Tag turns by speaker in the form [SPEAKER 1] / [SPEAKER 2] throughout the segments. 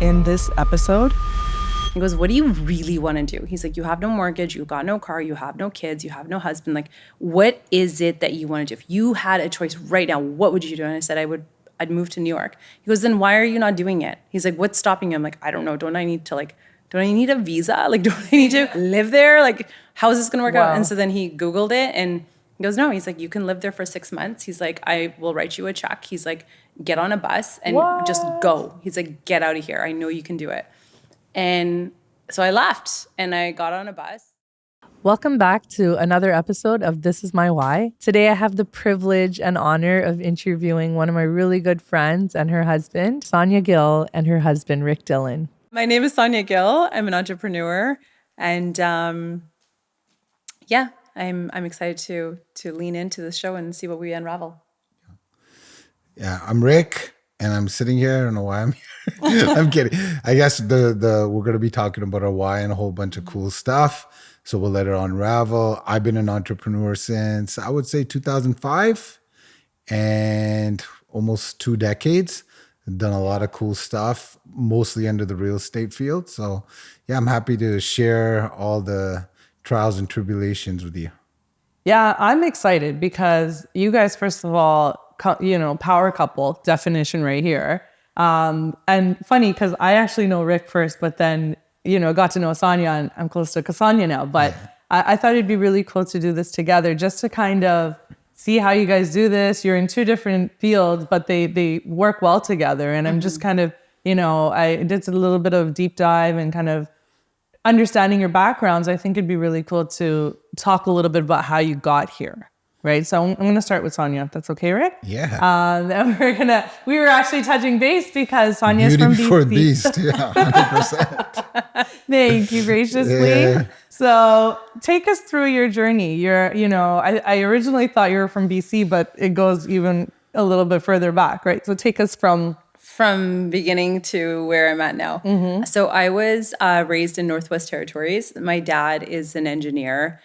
[SPEAKER 1] in this episode.
[SPEAKER 2] He goes, what do you really want to do? He's like, you have no mortgage, you got no car, you have no kids, you have no husband. Like, what is it that you want to do? If you had a choice right now, what would you do? And I said, I'd move to New York. He goes, then why are you not doing it? He's like, what's stopping you? I'm like, I don't know. Don't I need a visa? Like, don't I need to live there? Like, how is this going to work out? And so then he Googled it and he goes, no. He's like, you can live there for 6 months. He's like, I will write you a check. He's like, get on a bus and just go. He's like, get out of here. I know you can do it. And so I left and I got on a bus.
[SPEAKER 1] Welcome back to another episode of This Is My Why. Today I have the privilege and honor of interviewing one of my really good friends and her husband, Sonya Gill, and her husband, Rick Dhillon.
[SPEAKER 2] My name is Sonya Gill. I'm an entrepreneur. And I'm excited to lean into the show and see what we unravel.
[SPEAKER 3] Yeah, I'm Rick. And I'm sitting here. I don't know why I'm here. I'm kidding. I guess we're going to be talking about our why and a whole bunch of cool stuff. So we'll let it unravel. I've been an entrepreneur since, I would say, 2005 and almost 2 decades. I've done a lot of cool stuff, mostly under the real estate field. So yeah, I'm happy to share all the trials and tribulations with you.
[SPEAKER 1] Yeah, I'm excited because you guys, first of all, power couple definition right here. And funny because I actually know Rick first, but then, got to know Sonya and I'm close to Sonya now. But I thought it'd be really cool to do this together just to kind of see how you guys do this. You're in 2 different fields, but they work well together. And I'm just kind of, I did a little bit of deep dive and kind of understanding your backgrounds. I think it'd be really cool to talk a little bit about how you got here. Right. So I'm going to start with Sonya. If that's okay, Rick?
[SPEAKER 3] Yeah.
[SPEAKER 1] And we were actually touching base because Sonya's from BC.
[SPEAKER 3] Beauty before the beast. Yeah, 100%.
[SPEAKER 1] Thank you graciously. Yeah. So take us through your journey. I originally thought you were from BC, but it goes even a little bit further back, right? So take us from
[SPEAKER 2] beginning to where I'm at now. Mm-hmm. So I was raised in Northwest Territories. My dad is an engineer.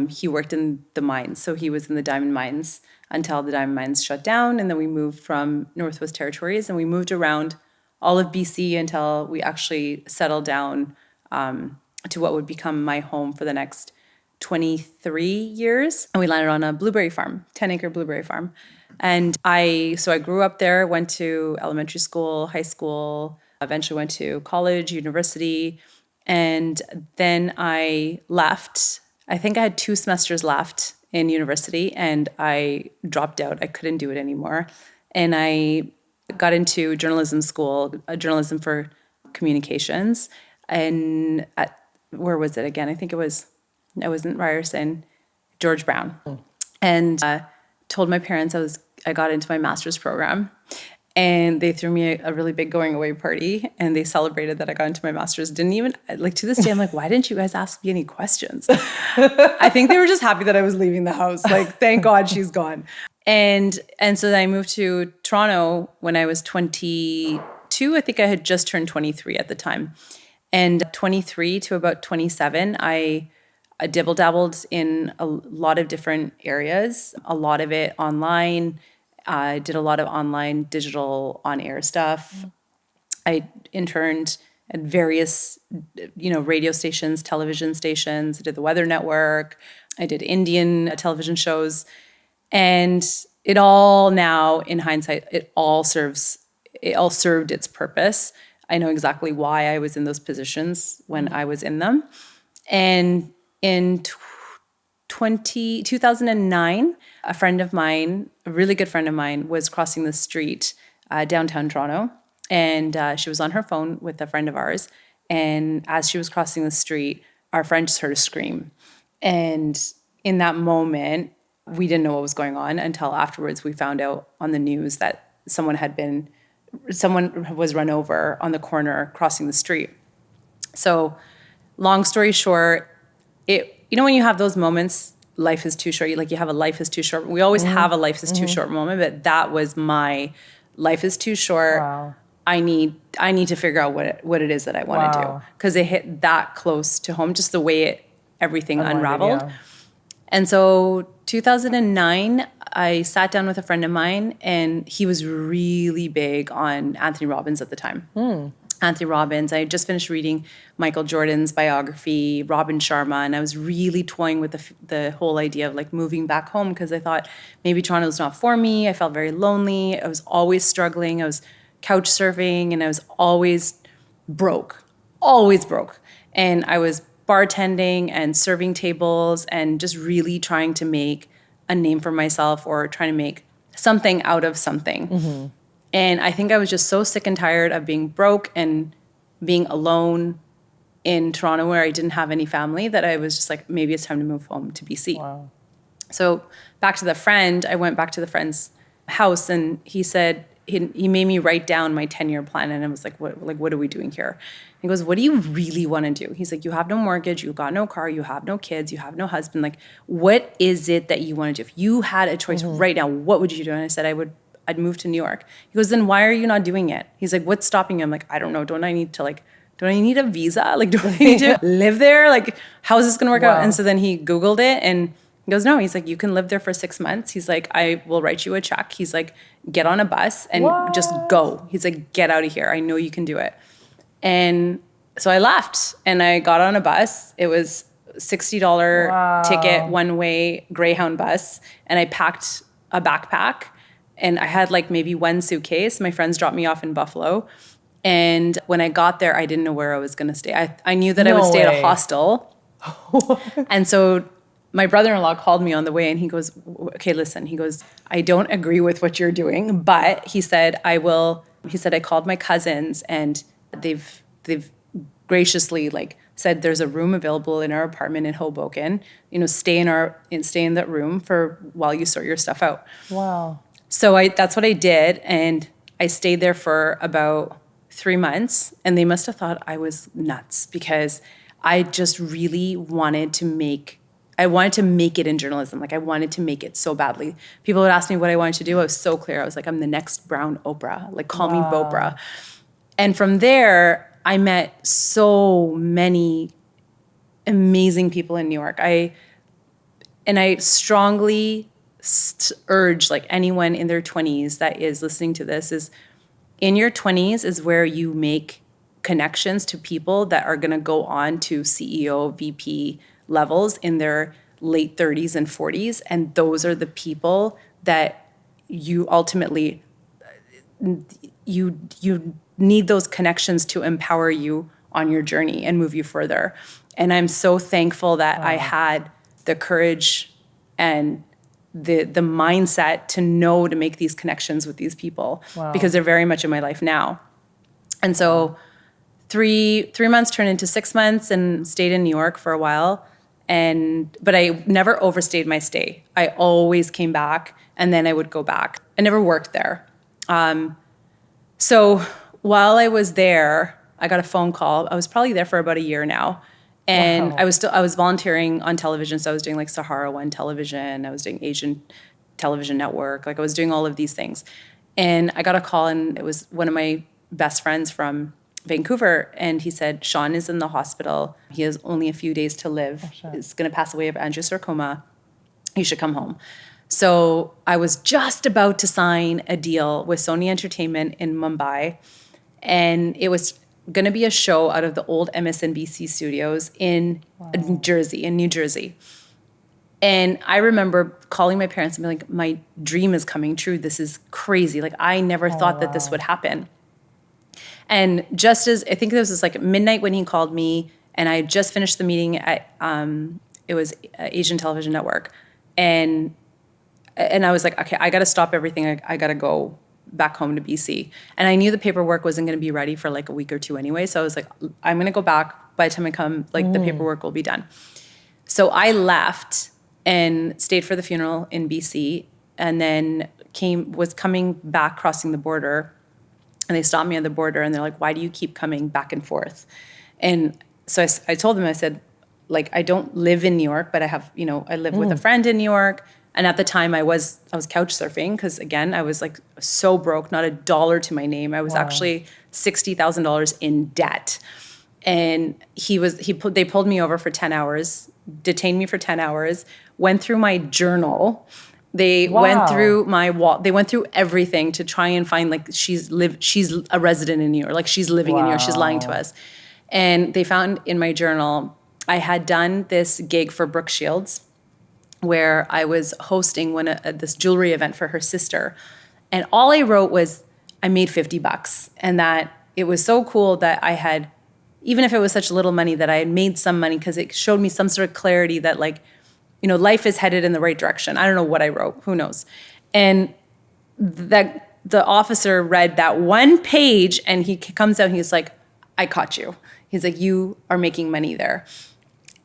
[SPEAKER 2] He worked in the mines. So he was in the diamond mines until the diamond mines shut down. And then we moved from Northwest Territories and we moved around all of BC until we actually settled down to what would become my home for the next 23 years. And we landed on a blueberry farm, 10-acre blueberry farm. And I grew up there, went to elementary school, high school, eventually went to college, university. And then I left. I think I had 2 semesters left in university and I dropped out. I couldn't do it anymore. And I got into journalism school, journalism for communications. And where was it again? I think I was in Ryerson, George Brown. And told my parents I got into my master's program. And they threw me a really big going away party and they celebrated that I got into my master's. Didn't even, to this day, I'm like, why didn't you guys ask me any questions? I think they were just happy that I was leaving the house. Like, thank God she's gone. And so then I moved to Toronto when I was 22. I think I had just turned 23 at the time. And 23 to about 27, I dibble-dabbled in a lot of different areas, a lot of it online. I did a lot of online, digital, on-air stuff. I interned at various, radio stations, television stations. I did the Weather Network. I did Indian television shows. And it all now, in hindsight, it all served its purpose. I know exactly why I was in those positions when I was in them. And in 2009, a friend of mine, a really good friend of mine, was crossing the street downtown Toronto. And she was on her phone with a friend of ours. And as she was crossing the street, our friend just heard a scream. And in that moment, we didn't know what was going on until afterwards we found out on the news that someone was run over on the corner crossing the street. So long story short, when you have those moments, life is too short. You have a life is too short. We always have a life is too short moment, but that was my life is too short.
[SPEAKER 1] Wow.
[SPEAKER 2] I need to figure out what it is that I want to do, because it hit that close to home, just the way everything unraveled. Yeah. And so 2009, I sat down with a friend of mine, and he was really big on Anthony Robbins at the time. Anthony Robbins. I just finished reading Michael Jordan's biography, Robin Sharma, and I was really toying with the whole idea of like moving back home because I thought maybe Toronto's not for me. I felt very lonely. I was always struggling. I was couch surfing and I was always broke, always broke. And I was bartending and serving tables and just really trying to make a name for myself or trying to make something out of something. And I think I was just so sick and tired of being broke and being alone in Toronto where I didn't have any family that I was just like, maybe it's time to move home to BC.
[SPEAKER 1] Wow.
[SPEAKER 2] So back to the friend, I went back to the friend's house and he said, he made me write down my 10-year plan. And I was like, what are we doing here? He goes, what do you really want to do? He's like, you have no mortgage, you got no car, you have no kids, you have no husband. Like, what is it that you want to do? If you had a choice right now, what would you do? And I said, I'd move to New York. He goes, then why are you not doing it? He's like, what's stopping you? I'm like, I don't know. Don't I need a visa? Like, don't I need to live there? Like, how is this going to work out? And so then he Googled it and he goes, no, he's like, you can live there for 6 months. He's like, I will write you a check. He's like, get on a bus and just go. He's like, get out of here. I know you can do it. And so I left and I got on a bus. It was $60 ticket, one-way Greyhound bus. And I packed a backpack and I had like maybe one suitcase. My friends dropped me off in Buffalo. And when I got there, I didn't know where I was going to stay. I knew that I would stay at a hostel. And so my brother-in-law called me on the way and he goes, okay, listen, he goes, I don't agree with what you're doing, but he said, I called my cousins and they've graciously like said there's a room available in our apartment in Hoboken, stay in that room for while you sort your stuff out.
[SPEAKER 1] Wow.
[SPEAKER 2] So that's what I did. And I stayed there for about 3 months and they must have thought I was nuts because I just really wanted to make it in journalism. Like I wanted to make it so badly. People would ask me what I wanted to do. I was so clear. I was like, I'm the next brown Oprah. Like call me Bopra. And from there, I met so many amazing people in New York. I strongly urge like anyone in their 20s that is listening to this is in your 20s is where you make connections to people that are going to go on to CEO, VP levels in their late 30s and 40s. And those are the people that you ultimately, you need those connections to empower you on your journey and move you further. And I'm so thankful that I had the courage and the mindset to know to make these connections with these people because they're very much in my life now. And so 3 months turned into 6 months and stayed in New York for a while. But I never overstayed my stay. I always came back and then I would go back. I never worked there. So while I was there, I got a phone call. I was probably there for about a year now. And I was volunteering on television. So I was doing like Sahara One television. I was doing Asian television network. Like I was doing all of these things. And I got a call and it was one of my best friends from Vancouver. And he said, Sean is in the hospital. He has only a few days to live. He's going to pass away of angiosarcoma. You should come home. So I was just about to sign a deal with Sony Entertainment in Mumbai. And it was going to be a show out of the old MSNBC studios in New Jersey. And I remember calling my parents and being like, my dream is coming true. This is crazy. Like I never thought that this would happen. And just as, I think this was like midnight when he called me and I had just finished the meeting at, it was Asian Television Network. And I was like, okay, I got to stop everything. I got to go back home to BC. And I knew the paperwork wasn't going to be ready for like a week or two anyway. So I was like, I'm going to go back. By the time I come, like the paperwork will be done. So I left and stayed for the funeral in BC and then was coming back, crossing the border. And they stopped me at the border and they're like, why do you keep coming back and forth? And so I told them, I said, like, I don't live in New York, but I have, I live with a friend in New York. And at the time I was couch surfing because again, I was like so broke, not a dollar to my name. I was actually $60,000 in debt. And they pulled me over for 10 hours, detained me for 10 hours, went through my journal They
[SPEAKER 1] Wow.
[SPEAKER 2] went through my wall. They went through everything to try and find like she's a resident in New York, like she's living in New York. She's lying to
[SPEAKER 1] Wow.
[SPEAKER 2] us. And they found in my journal, I had done this gig for Brooke Shields where I was hosting this jewelry event for her sister. And all I wrote was, I made $50. And that it was so cool that I had, even if it was such little money, that I had made some money because it showed me some sort of clarity that like, you know, life is headed in the right direction. I don't know what I wrote, who knows. And that the officer read that one page and he comes out and he's like, I caught you. He's like, you are making money there.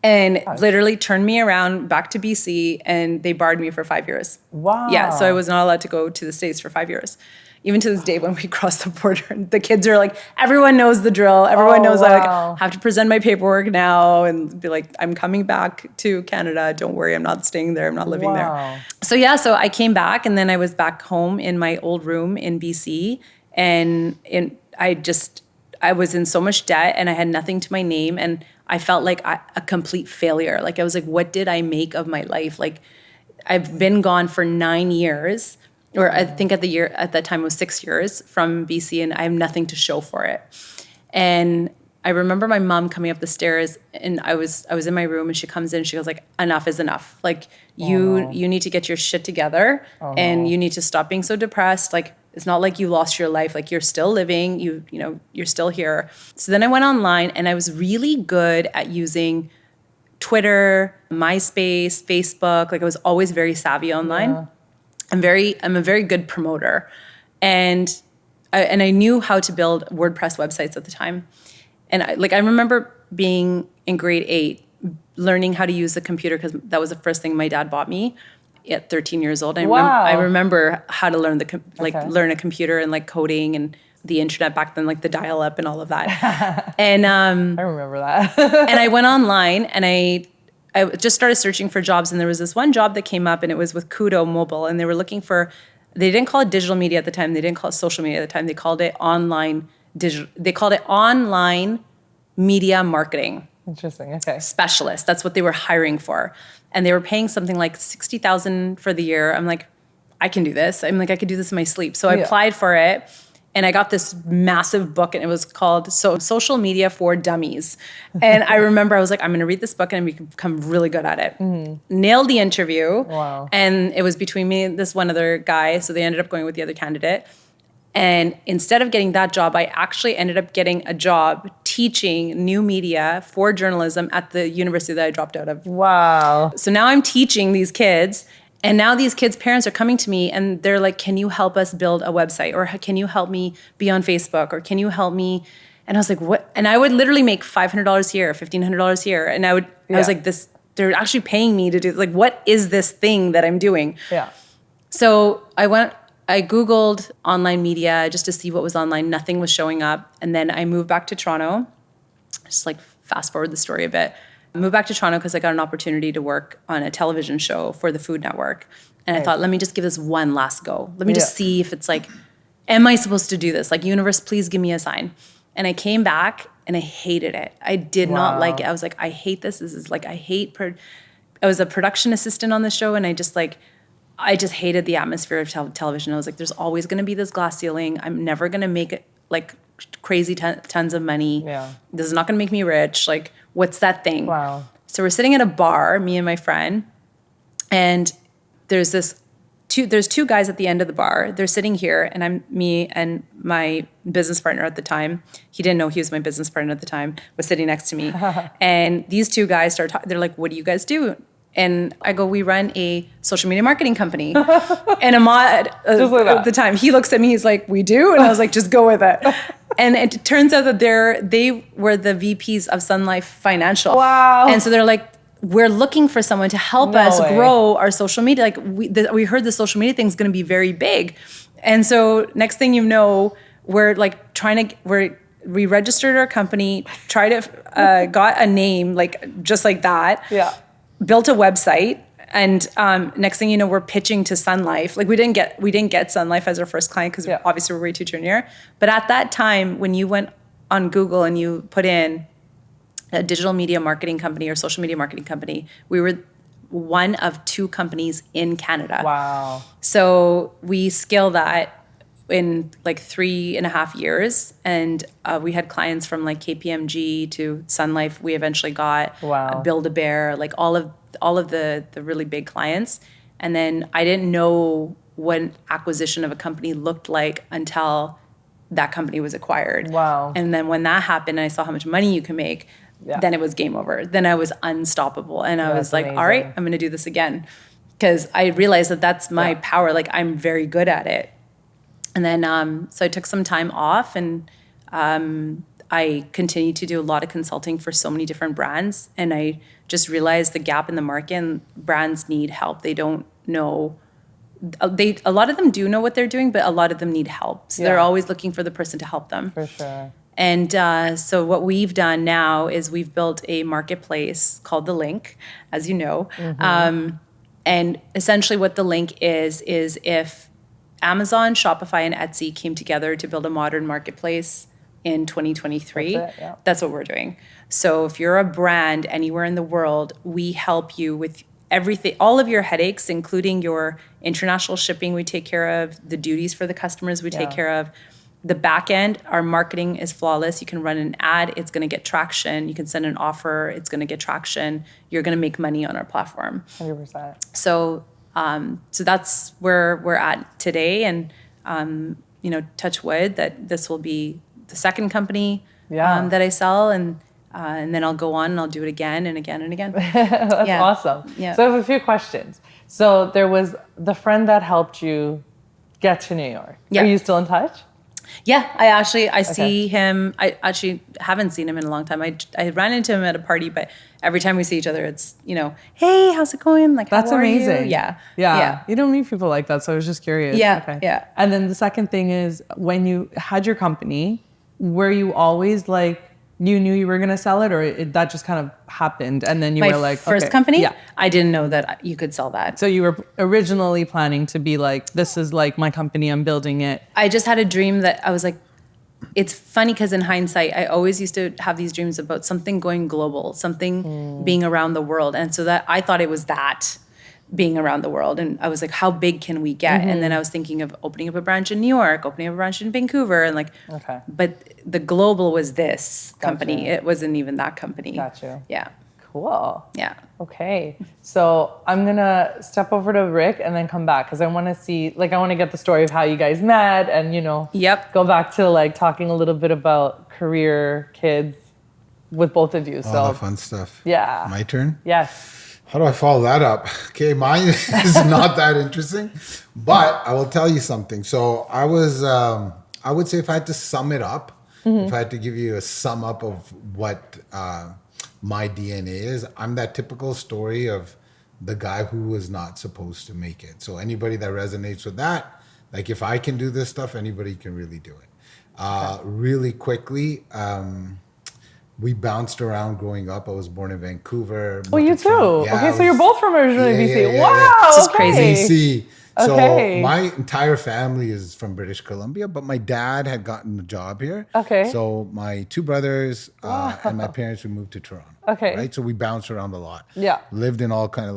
[SPEAKER 2] And literally turned me around back to BC and they barred me for 5 years.
[SPEAKER 1] Wow.
[SPEAKER 2] Yeah, so I was not allowed to go to the States for 5 years. Even to this day when we cross the border, the kids are like, everyone knows the drill. Everyone knows I like, have to present my paperwork now and be like, I'm coming back to Canada. Don't worry, I'm not staying there. I'm not living there. So yeah, so I came back and then I was back home in my old room in BC. And I was in so much debt and I had nothing to my name. And I felt like a complete failure. Like I was like, what did I make of my life? Like I've been gone for 9 years, or I think at that time it was 6 years from BC, and I have nothing to show for it. And I remember my mom coming up the stairs, and I was in my room, and she comes in, and she goes like, enough is enough. Like you need to get your shit together, and you need to stop being so depressed. Like it's not like you lost your life. Like you're still living. You know you're still here. So then I went online, and I was really good at using Twitter, MySpace, Facebook. Like I was always very savvy online. Yeah. I'm a very good promoter, and I knew how to build WordPress websites at the time. And I remember being in grade 8, learning how to use the computer because that was the first thing my dad bought me at 13 years old. I remember how to learn learn a computer and like coding and the internet back then, like the dial-up and all of that. And
[SPEAKER 1] I remember that.
[SPEAKER 2] and I went online and I just started searching for jobs, and there was this one job that came up, and it was with Kudo Mobile, and they were looking for, they didn't call it digital media at the time, they didn't call it social media at the time, they called it online media marketing.
[SPEAKER 1] Interesting. Okay.
[SPEAKER 2] Specialist. That's what they were hiring for. And they were paying something like $60,000 for the year. I'm like, I can do this. I'm like, I could do this in my sleep. So I applied for it. And I got this massive book, and it was called Social Media for Dummies. And I remember I was like, I'm going to read this book and become really good at it. Mm-hmm. Nailed the interview.
[SPEAKER 1] Wow.
[SPEAKER 2] And it was between me and this one other guy. So they ended up going with the other candidate. And instead of getting that job, I actually ended up getting a job teaching new media for journalism at the university that I dropped out of.
[SPEAKER 1] Wow.
[SPEAKER 2] So now I'm teaching these kids. And now these kids' parents are coming to me and they're like, can you help us build a website? Or can you help me be on Facebook? Or can you help me? And I was like, what? And I would literally make $500 here, $1,500 here. And I was like, they're actually paying me to do, like, what is this thing that I'm doing?
[SPEAKER 1] Yeah.
[SPEAKER 2] So I Googled online media just to see what was online. Nothing was showing up. And then I moved back to Toronto. Just like fast forward the story a bit. I moved back to Toronto because I got an opportunity to work on a television show for the Food Network. And I thought, let me just give this one last go. Let me just see if it's like, am I supposed to do this? Like, universe, please give me a sign. And I came back and I hated it. I did not like it. I was like, I hate this. This is like, I was a production assistant on the show, and I just hated the atmosphere of television. I was like, there's always going to be this glass ceiling. I'm never going to make it like crazy tons of money. Yeah. This is not going to make me rich. Like, what's that thing?
[SPEAKER 1] Wow.
[SPEAKER 2] So we're sitting at a bar, me and my friend, and there's two guys at the end of the bar. They're sitting here, and me and my business partner at the time, he didn't know he was my business partner at the time, was sitting next to me. And these two guys start talking. They're like, what do you guys do? And I go, we run a social media marketing company. And Ahmad, at the time, he looks at me, he's like, we do? And I was like, just go with it. And it turns out that they were the VPs of Sun Life Financial.
[SPEAKER 1] Wow.
[SPEAKER 2] And so they're like, we're looking for someone to help us grow our social media. Like we heard the social media thing is going to be very big. And so next thing you know, we're like we registered our company, got a name, like just like that.
[SPEAKER 1] Yeah.
[SPEAKER 2] Built a website, and next thing you know, we're pitching to Sun Life. Like we didn't get Sun Life as our first client because obviously we're way too junior. But at that time, when you went on Google and you put in a digital media marketing company or social media marketing company, we were one of 2 companies in Canada.
[SPEAKER 1] Wow.
[SPEAKER 2] So we scale that in like 3.5 years. And we had clients from like KPMG to Sun Life. We eventually got
[SPEAKER 1] Wow.
[SPEAKER 2] Build-A-Bear, like all of the really big clients. And then I didn't know what acquisition of a company looked like until that company was acquired.
[SPEAKER 1] Wow.
[SPEAKER 2] And then when that happened and I saw how much money you can make,
[SPEAKER 1] Yeah.
[SPEAKER 2] then it was game over. Then I was unstoppable. And I was
[SPEAKER 1] That's
[SPEAKER 2] like,
[SPEAKER 1] amazing.
[SPEAKER 2] all right, I'm going to do this again. Because I realized that that's my power. Like, I'm very good at it. And then, so I took some time off and I continued to do a lot of consulting for so many different brands. And I just realized the gap in the market, and brands need help. They don't know. A lot of them do know what they're doing, but a lot of them need help. So they're always looking for the person to help them.
[SPEAKER 1] For sure.
[SPEAKER 2] And so what we've done now is we've built a marketplace called The Link, as you know. And essentially what The Link is if Amazon, Shopify, and Etsy came together to build a modern marketplace in 2023, that's what we're doing. So if you're a brand anywhere in the world, we help you with everything, all of your headaches, including your international shipping we take care of, the duties for the customers we take care of. The back end, our marketing is flawless. You can run an ad, it's going to get traction. You can send an offer, it's going to get traction. You're going to make money on our platform.
[SPEAKER 1] 100%.
[SPEAKER 2] So that's where we're at today. And, touch wood that this will be the second company that I sell. And then I'll go on and I'll do it again and again and again.
[SPEAKER 1] That's awesome.
[SPEAKER 2] Yeah.
[SPEAKER 1] So I have a few questions. So there was the friend that helped you get to New York.
[SPEAKER 2] Yeah.
[SPEAKER 1] Are you still in touch?
[SPEAKER 2] Yeah, I see him. I actually haven't seen him in a long time. I ran into him at a party, but every time we see each other, it's, hey, how's it going? Like,
[SPEAKER 1] That's
[SPEAKER 2] how are
[SPEAKER 1] amazing.
[SPEAKER 2] you? Yeah.
[SPEAKER 1] You don't meet people like that, so I was just curious.
[SPEAKER 2] Yeah, yeah.
[SPEAKER 1] And then the second thing is, when you had your company, were you always like, you knew you were going to sell it, or that just kind of happened and then you were like,
[SPEAKER 2] first
[SPEAKER 1] okay.
[SPEAKER 2] company?
[SPEAKER 1] Yeah.
[SPEAKER 2] I didn't know that you could sell that.
[SPEAKER 1] So you were originally planning to be like, this is like my company, I'm building it.
[SPEAKER 2] I just had a dream that I was like, it's funny because in hindsight, I always used to have these dreams about something going global, something being around the world. And so that I thought it was that being around the world. And I was like, how big can we get? And then I was thinking of opening up a branch in New York, opening up a branch in Vancouver. And like, but the global was this company. It wasn't even that company.
[SPEAKER 1] Got you.
[SPEAKER 2] Yeah.
[SPEAKER 1] Cool.
[SPEAKER 2] Yeah.
[SPEAKER 1] Okay. So I'm going to step over to Rick and then come back because I want to see, I want to get the story of how you guys met and, go back to talking a little bit about career, kids with both of you.
[SPEAKER 3] All the fun stuff.
[SPEAKER 1] Yeah.
[SPEAKER 3] My turn?
[SPEAKER 1] Yes.
[SPEAKER 3] How do I follow that up? Okay, mine is not that interesting, but I will tell you something. So I would say if I had to sum it up, if I had to give you a sum up of what my DNA is, I'm that typical story of the guy who was not supposed to make it. So anybody that resonates with that, like if I can do this stuff, anybody can really do it. Really quickly, we bounced around growing up. I was born in Vancouver.
[SPEAKER 1] Oh, you too?
[SPEAKER 3] Yeah,
[SPEAKER 1] okay, so you're both from originally BC. Wow,
[SPEAKER 2] yeah. This is crazy.
[SPEAKER 3] BC. So my entire family is from British Columbia, but my dad had gotten a job here.
[SPEAKER 1] Okay.
[SPEAKER 3] So my 2 brothers and my parents would move to Toronto.
[SPEAKER 1] Okay.
[SPEAKER 3] Right. So we bounced around a lot.
[SPEAKER 1] Yeah.
[SPEAKER 3] Lived in all kind of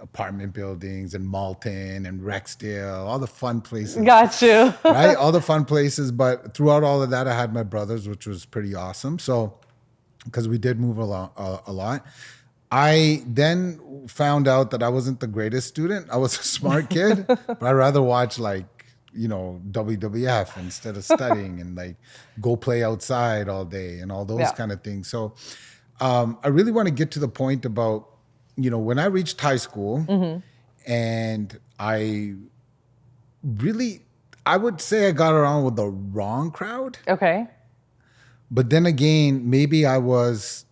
[SPEAKER 3] apartment buildings and Malton and Rexdale, all the fun places.
[SPEAKER 1] Got you.
[SPEAKER 3] Right. All the fun places. But throughout all of that, I had my brothers, which was pretty awesome. So because we did move a lot. I then found out that I wasn't the greatest student. I was a smart kid, but I'd rather watch WWF instead of studying and go play outside all day and all those kind of things. So I really want to get to the point about, when I reached high school and I would say I got around with the wrong crowd.
[SPEAKER 1] Okay.
[SPEAKER 3] But then again, maybe I wasn't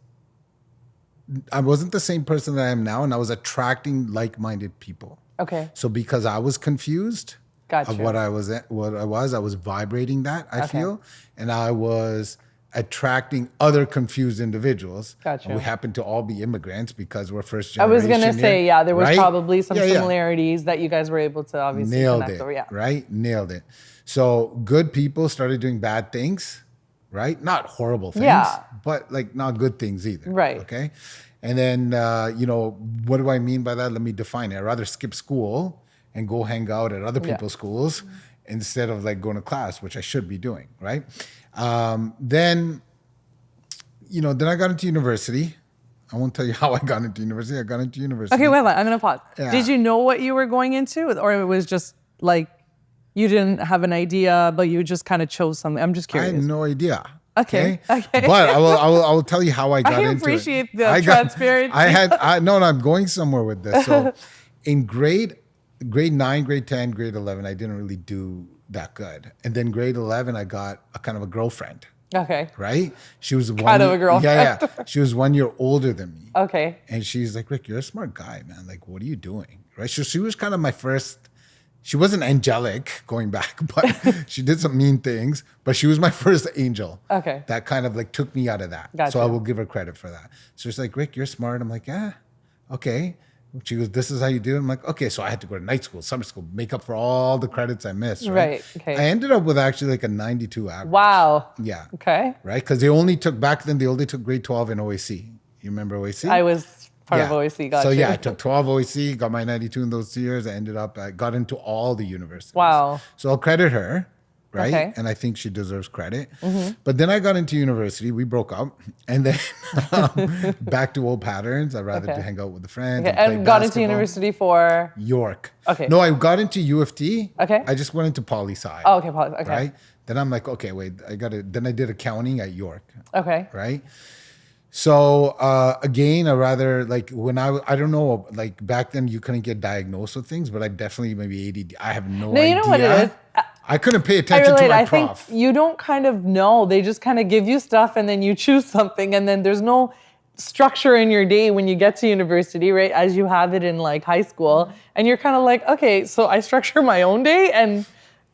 [SPEAKER 3] the same person that I am now, and I was attracting like-minded people.
[SPEAKER 1] Okay.
[SPEAKER 3] So because I was confused of what I was, I was vibrating that, I feel, and I was attracting other confused individuals.
[SPEAKER 1] Gotcha.
[SPEAKER 3] And we happen to all be immigrants because we're first generation.
[SPEAKER 1] I was going to say, there was probably some similarities that you guys were able to obviously
[SPEAKER 3] Nailed
[SPEAKER 1] connect
[SPEAKER 3] it,
[SPEAKER 1] over. Yeah.
[SPEAKER 3] right? Nailed it. So good people started doing bad things. right? Not horrible things,
[SPEAKER 1] Yeah.
[SPEAKER 3] but like not good things either.
[SPEAKER 1] Right.
[SPEAKER 3] Okay. And then, what do I mean by that? Let me define it. I'd rather skip school and go hang out at other people's schools instead of like going to class, which I should be doing, right? Then I got into university. I won't tell you how I got into university. I got into university.
[SPEAKER 1] Okay, wait. I'm gonna pause.
[SPEAKER 3] Yeah.
[SPEAKER 1] Did you know what you were going into, or it was just like you didn't have an idea, but you just kind of chose something? I'm just
[SPEAKER 3] I
[SPEAKER 1] curious.
[SPEAKER 3] had no idea.
[SPEAKER 1] Okay.
[SPEAKER 3] But I will tell you how I got into it.
[SPEAKER 1] I appreciate the transparency.
[SPEAKER 3] I'm going somewhere with this. So in grade 9, grade 10, grade 11, I didn't really do that good. And then grade 11, I got a kind of a girlfriend,
[SPEAKER 1] Okay.
[SPEAKER 3] right? She was
[SPEAKER 1] Kind of a girlfriend.
[SPEAKER 3] Yeah. She was 1 year older than me.
[SPEAKER 1] Okay.
[SPEAKER 3] And she's like, Rick, you're a smart guy, man. Like, what are you doing? Right? So she was kind of my first. She wasn't angelic going back, but she did some mean things. But she was my first angel.
[SPEAKER 1] Okay.
[SPEAKER 3] That kind of like took me out of that.
[SPEAKER 1] Gotcha.
[SPEAKER 3] So I will give her credit for that. So she's like, Rick, you're smart. I'm like, yeah, okay. She goes, this is how you do it. I'm like, okay. So I had to go to night school, summer school, make up for all the credits I missed.
[SPEAKER 1] Right. Okay.
[SPEAKER 3] I ended up with actually like a 92 average.
[SPEAKER 1] Wow.
[SPEAKER 3] Yeah.
[SPEAKER 1] Okay.
[SPEAKER 3] Right? Because they only took grade 12 in OAC. You remember OAC?
[SPEAKER 1] I was part of OAC. Got
[SPEAKER 3] So
[SPEAKER 1] you.
[SPEAKER 3] yeah, I took 12 OAC, got my 92 in those 2 years. I got into all the universities.
[SPEAKER 1] Wow.
[SPEAKER 3] So I'll credit her, right?
[SPEAKER 1] Okay.
[SPEAKER 3] And I think she deserves credit. But then I got into university. We broke up, and then back to old patterns. I'd rather hang out with the friends.
[SPEAKER 1] Okay.
[SPEAKER 3] And
[SPEAKER 1] And
[SPEAKER 3] play
[SPEAKER 1] got into
[SPEAKER 3] basketball.
[SPEAKER 1] university for.
[SPEAKER 3] York.
[SPEAKER 1] Okay.
[SPEAKER 3] No, I got into U of T.
[SPEAKER 1] Okay.
[SPEAKER 3] I just went into poli-sci.
[SPEAKER 1] Oh, okay. Pause. Okay.
[SPEAKER 3] Right. Then I'm like, okay, wait. Then I did accounting at York.
[SPEAKER 1] Okay.
[SPEAKER 3] Right. So again, I rather like when I don't know, like back then you couldn't get diagnosed with things, but I definitely maybe ADD. I have no idea.
[SPEAKER 1] You know what it is?
[SPEAKER 3] I couldn't pay
[SPEAKER 1] I
[SPEAKER 3] attention
[SPEAKER 1] relate.
[SPEAKER 3] to my
[SPEAKER 1] I think
[SPEAKER 3] prof.
[SPEAKER 1] you don't kind of know. They just kind of give you stuff and then you choose something and then there's no structure in your day when you get to university, right? As you have it in like high school. And you're kind of like, okay, so I structure my own day and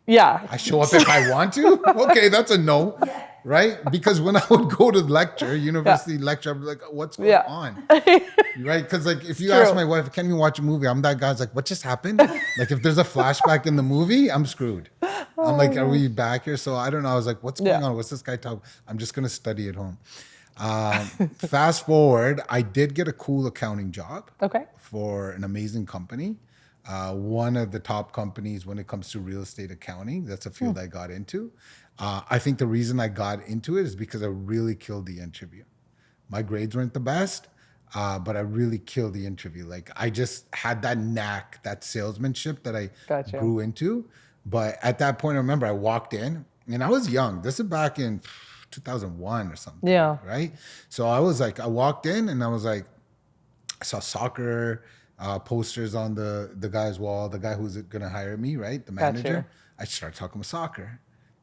[SPEAKER 1] yeah.
[SPEAKER 3] I show up if I want to. Okay, that's a no. Right? Because when I would go to lecture, university lecture, I'd be like, what's going on? Right? Because like if you ask my wife, can you watch a movie? I'm that guy's like, what just happened? Like if there's a flashback in the movie, I'm screwed. I'm like, are we back here? So I don't know. I was like, what's going on? What's this guy talking? I'm just going to study at home. Fast forward, I did get a cool accounting job for an amazing company. One of the top companies when it comes to real estate accounting. That's a field I got into. I think the reason I got into it is because I really killed the interview. My grades weren't the best, but I really killed the interview. Like I just had that knack, that salesmanship that I grew into. But at that point, I remember I walked in and I was young. This is back in 2001 or something. Yeah. Right? So I was like, I walked in and I was like, I saw soccer posters on the guy's wall, the guy who's going to hire me, right? The manager. I started talking about soccer,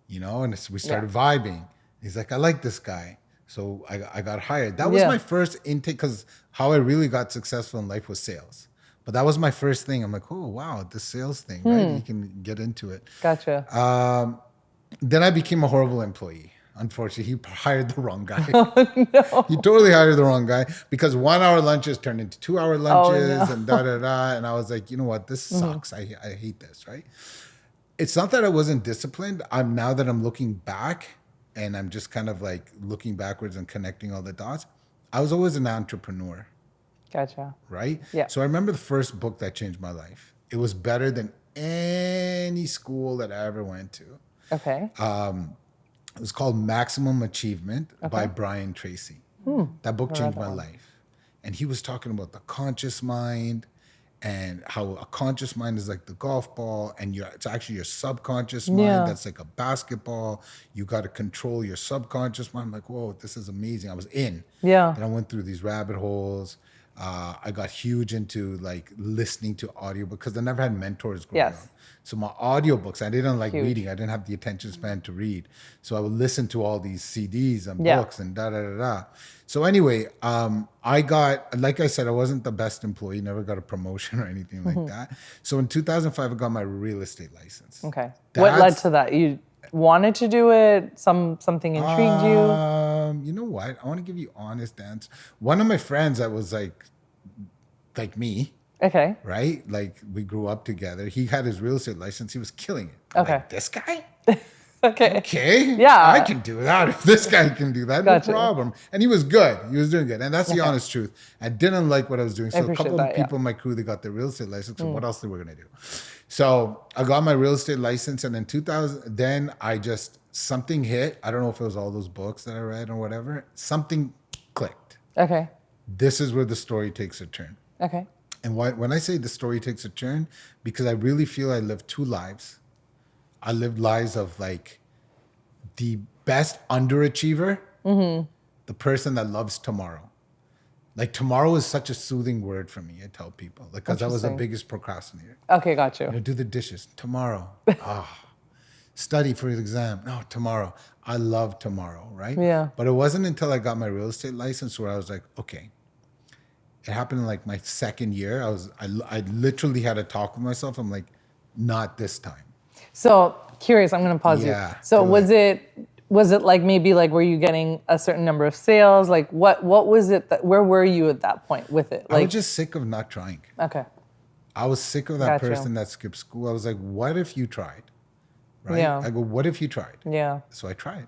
[SPEAKER 3] and we started vibing. He's like, I like this guy. So I got hired. That was my first intake because how I really got successful in life was sales. But that was my first thing. I'm like, oh, wow, this sales thing, right? You can get into it.
[SPEAKER 1] Gotcha.
[SPEAKER 3] Then I became a horrible employee. Unfortunately, he hired the wrong guy. Oh, no. He totally hired the wrong guy because 1 hour lunches turned into 2 hour lunches and da-da-da. And I was like, you know what? This sucks. I hate this, right? It's not that I wasn't disciplined. Now that I'm looking back and I'm just kind of like looking backwards and connecting all the dots, I was always an entrepreneur.
[SPEAKER 1] Gotcha.
[SPEAKER 3] Right?
[SPEAKER 1] Yeah.
[SPEAKER 3] So I remember the first book that changed my life. It was better than any school that I ever went to.
[SPEAKER 1] Okay.
[SPEAKER 3] It was called Maximum Achievement by Brian Tracy. That book changed my life. And he was talking about the conscious mind and how a conscious mind is like the golf ball and it's actually your subconscious mind that's like a basketball. You got to control your subconscious mind. I'm like, whoa, this is amazing. I was in. Yeah. Then I went through these rabbit holes. I got huge into like listening to audio because I never had mentors growing up. So my audiobooks, I didn't like reading. I didn't have the attention span to read. So I would listen to all these CDs and books and da-da-da-da. So anyway, I got, like I said, I wasn't the best employee, never got a promotion or anything like that. So in 2005, I got my real estate license.
[SPEAKER 1] Okay. What led to that? You wanted to do it? Something intrigued you?
[SPEAKER 3] You know what? I want to give you honest answer. One of my friends that was like me.
[SPEAKER 1] Okay.
[SPEAKER 3] Right? Like we grew up together. He had his real estate license. He was killing it. I'm like, this guy? Okay.
[SPEAKER 1] Yeah.
[SPEAKER 3] I can do that. If this guy can do that,
[SPEAKER 1] Gotcha.
[SPEAKER 3] no problem. And he was good. He was doing good. And that's the honest truth. I didn't like what I was doing. So a
[SPEAKER 1] appreciate
[SPEAKER 3] couple
[SPEAKER 1] that,
[SPEAKER 3] of people in my crew, they got their real estate license. So what else they were going to do? So I got my real estate license. And in 2000, then something hit. I don't know if it was all those books that I read or whatever. Something clicked.
[SPEAKER 1] Okay.
[SPEAKER 3] This is where the story takes a turn.
[SPEAKER 1] Okay.
[SPEAKER 3] And when I say the story takes a turn, because I really feel I lived two lives. I lived lives of like the best underachiever, the person that loves tomorrow. Like tomorrow is such a soothing word for me. I tell people, like, because I was the biggest procrastinator.
[SPEAKER 1] Okay, got you.
[SPEAKER 3] Do the dishes tomorrow. Study for the exam. No, tomorrow. I love tomorrow, right?
[SPEAKER 1] Yeah.
[SPEAKER 3] But it wasn't until I got my real estate license where I was like, okay. It happened in like my second year. I literally had a talk with myself. I'm like, not this time.
[SPEAKER 1] So curious, I'm going to pause
[SPEAKER 3] Yeah,
[SPEAKER 1] you. So
[SPEAKER 3] go
[SPEAKER 1] was it like maybe like were you getting a certain number of sales? Like what was it where were you at that point with it?
[SPEAKER 3] I
[SPEAKER 1] Like
[SPEAKER 3] was just sick of not trying.
[SPEAKER 1] okay.
[SPEAKER 3] I was sick of that
[SPEAKER 1] Gotcha.
[SPEAKER 3] person that skipped school. I was like, what if you tried? Right?
[SPEAKER 1] Yeah.
[SPEAKER 3] I go, what if you tried?
[SPEAKER 1] Yeah.
[SPEAKER 3] So I tried.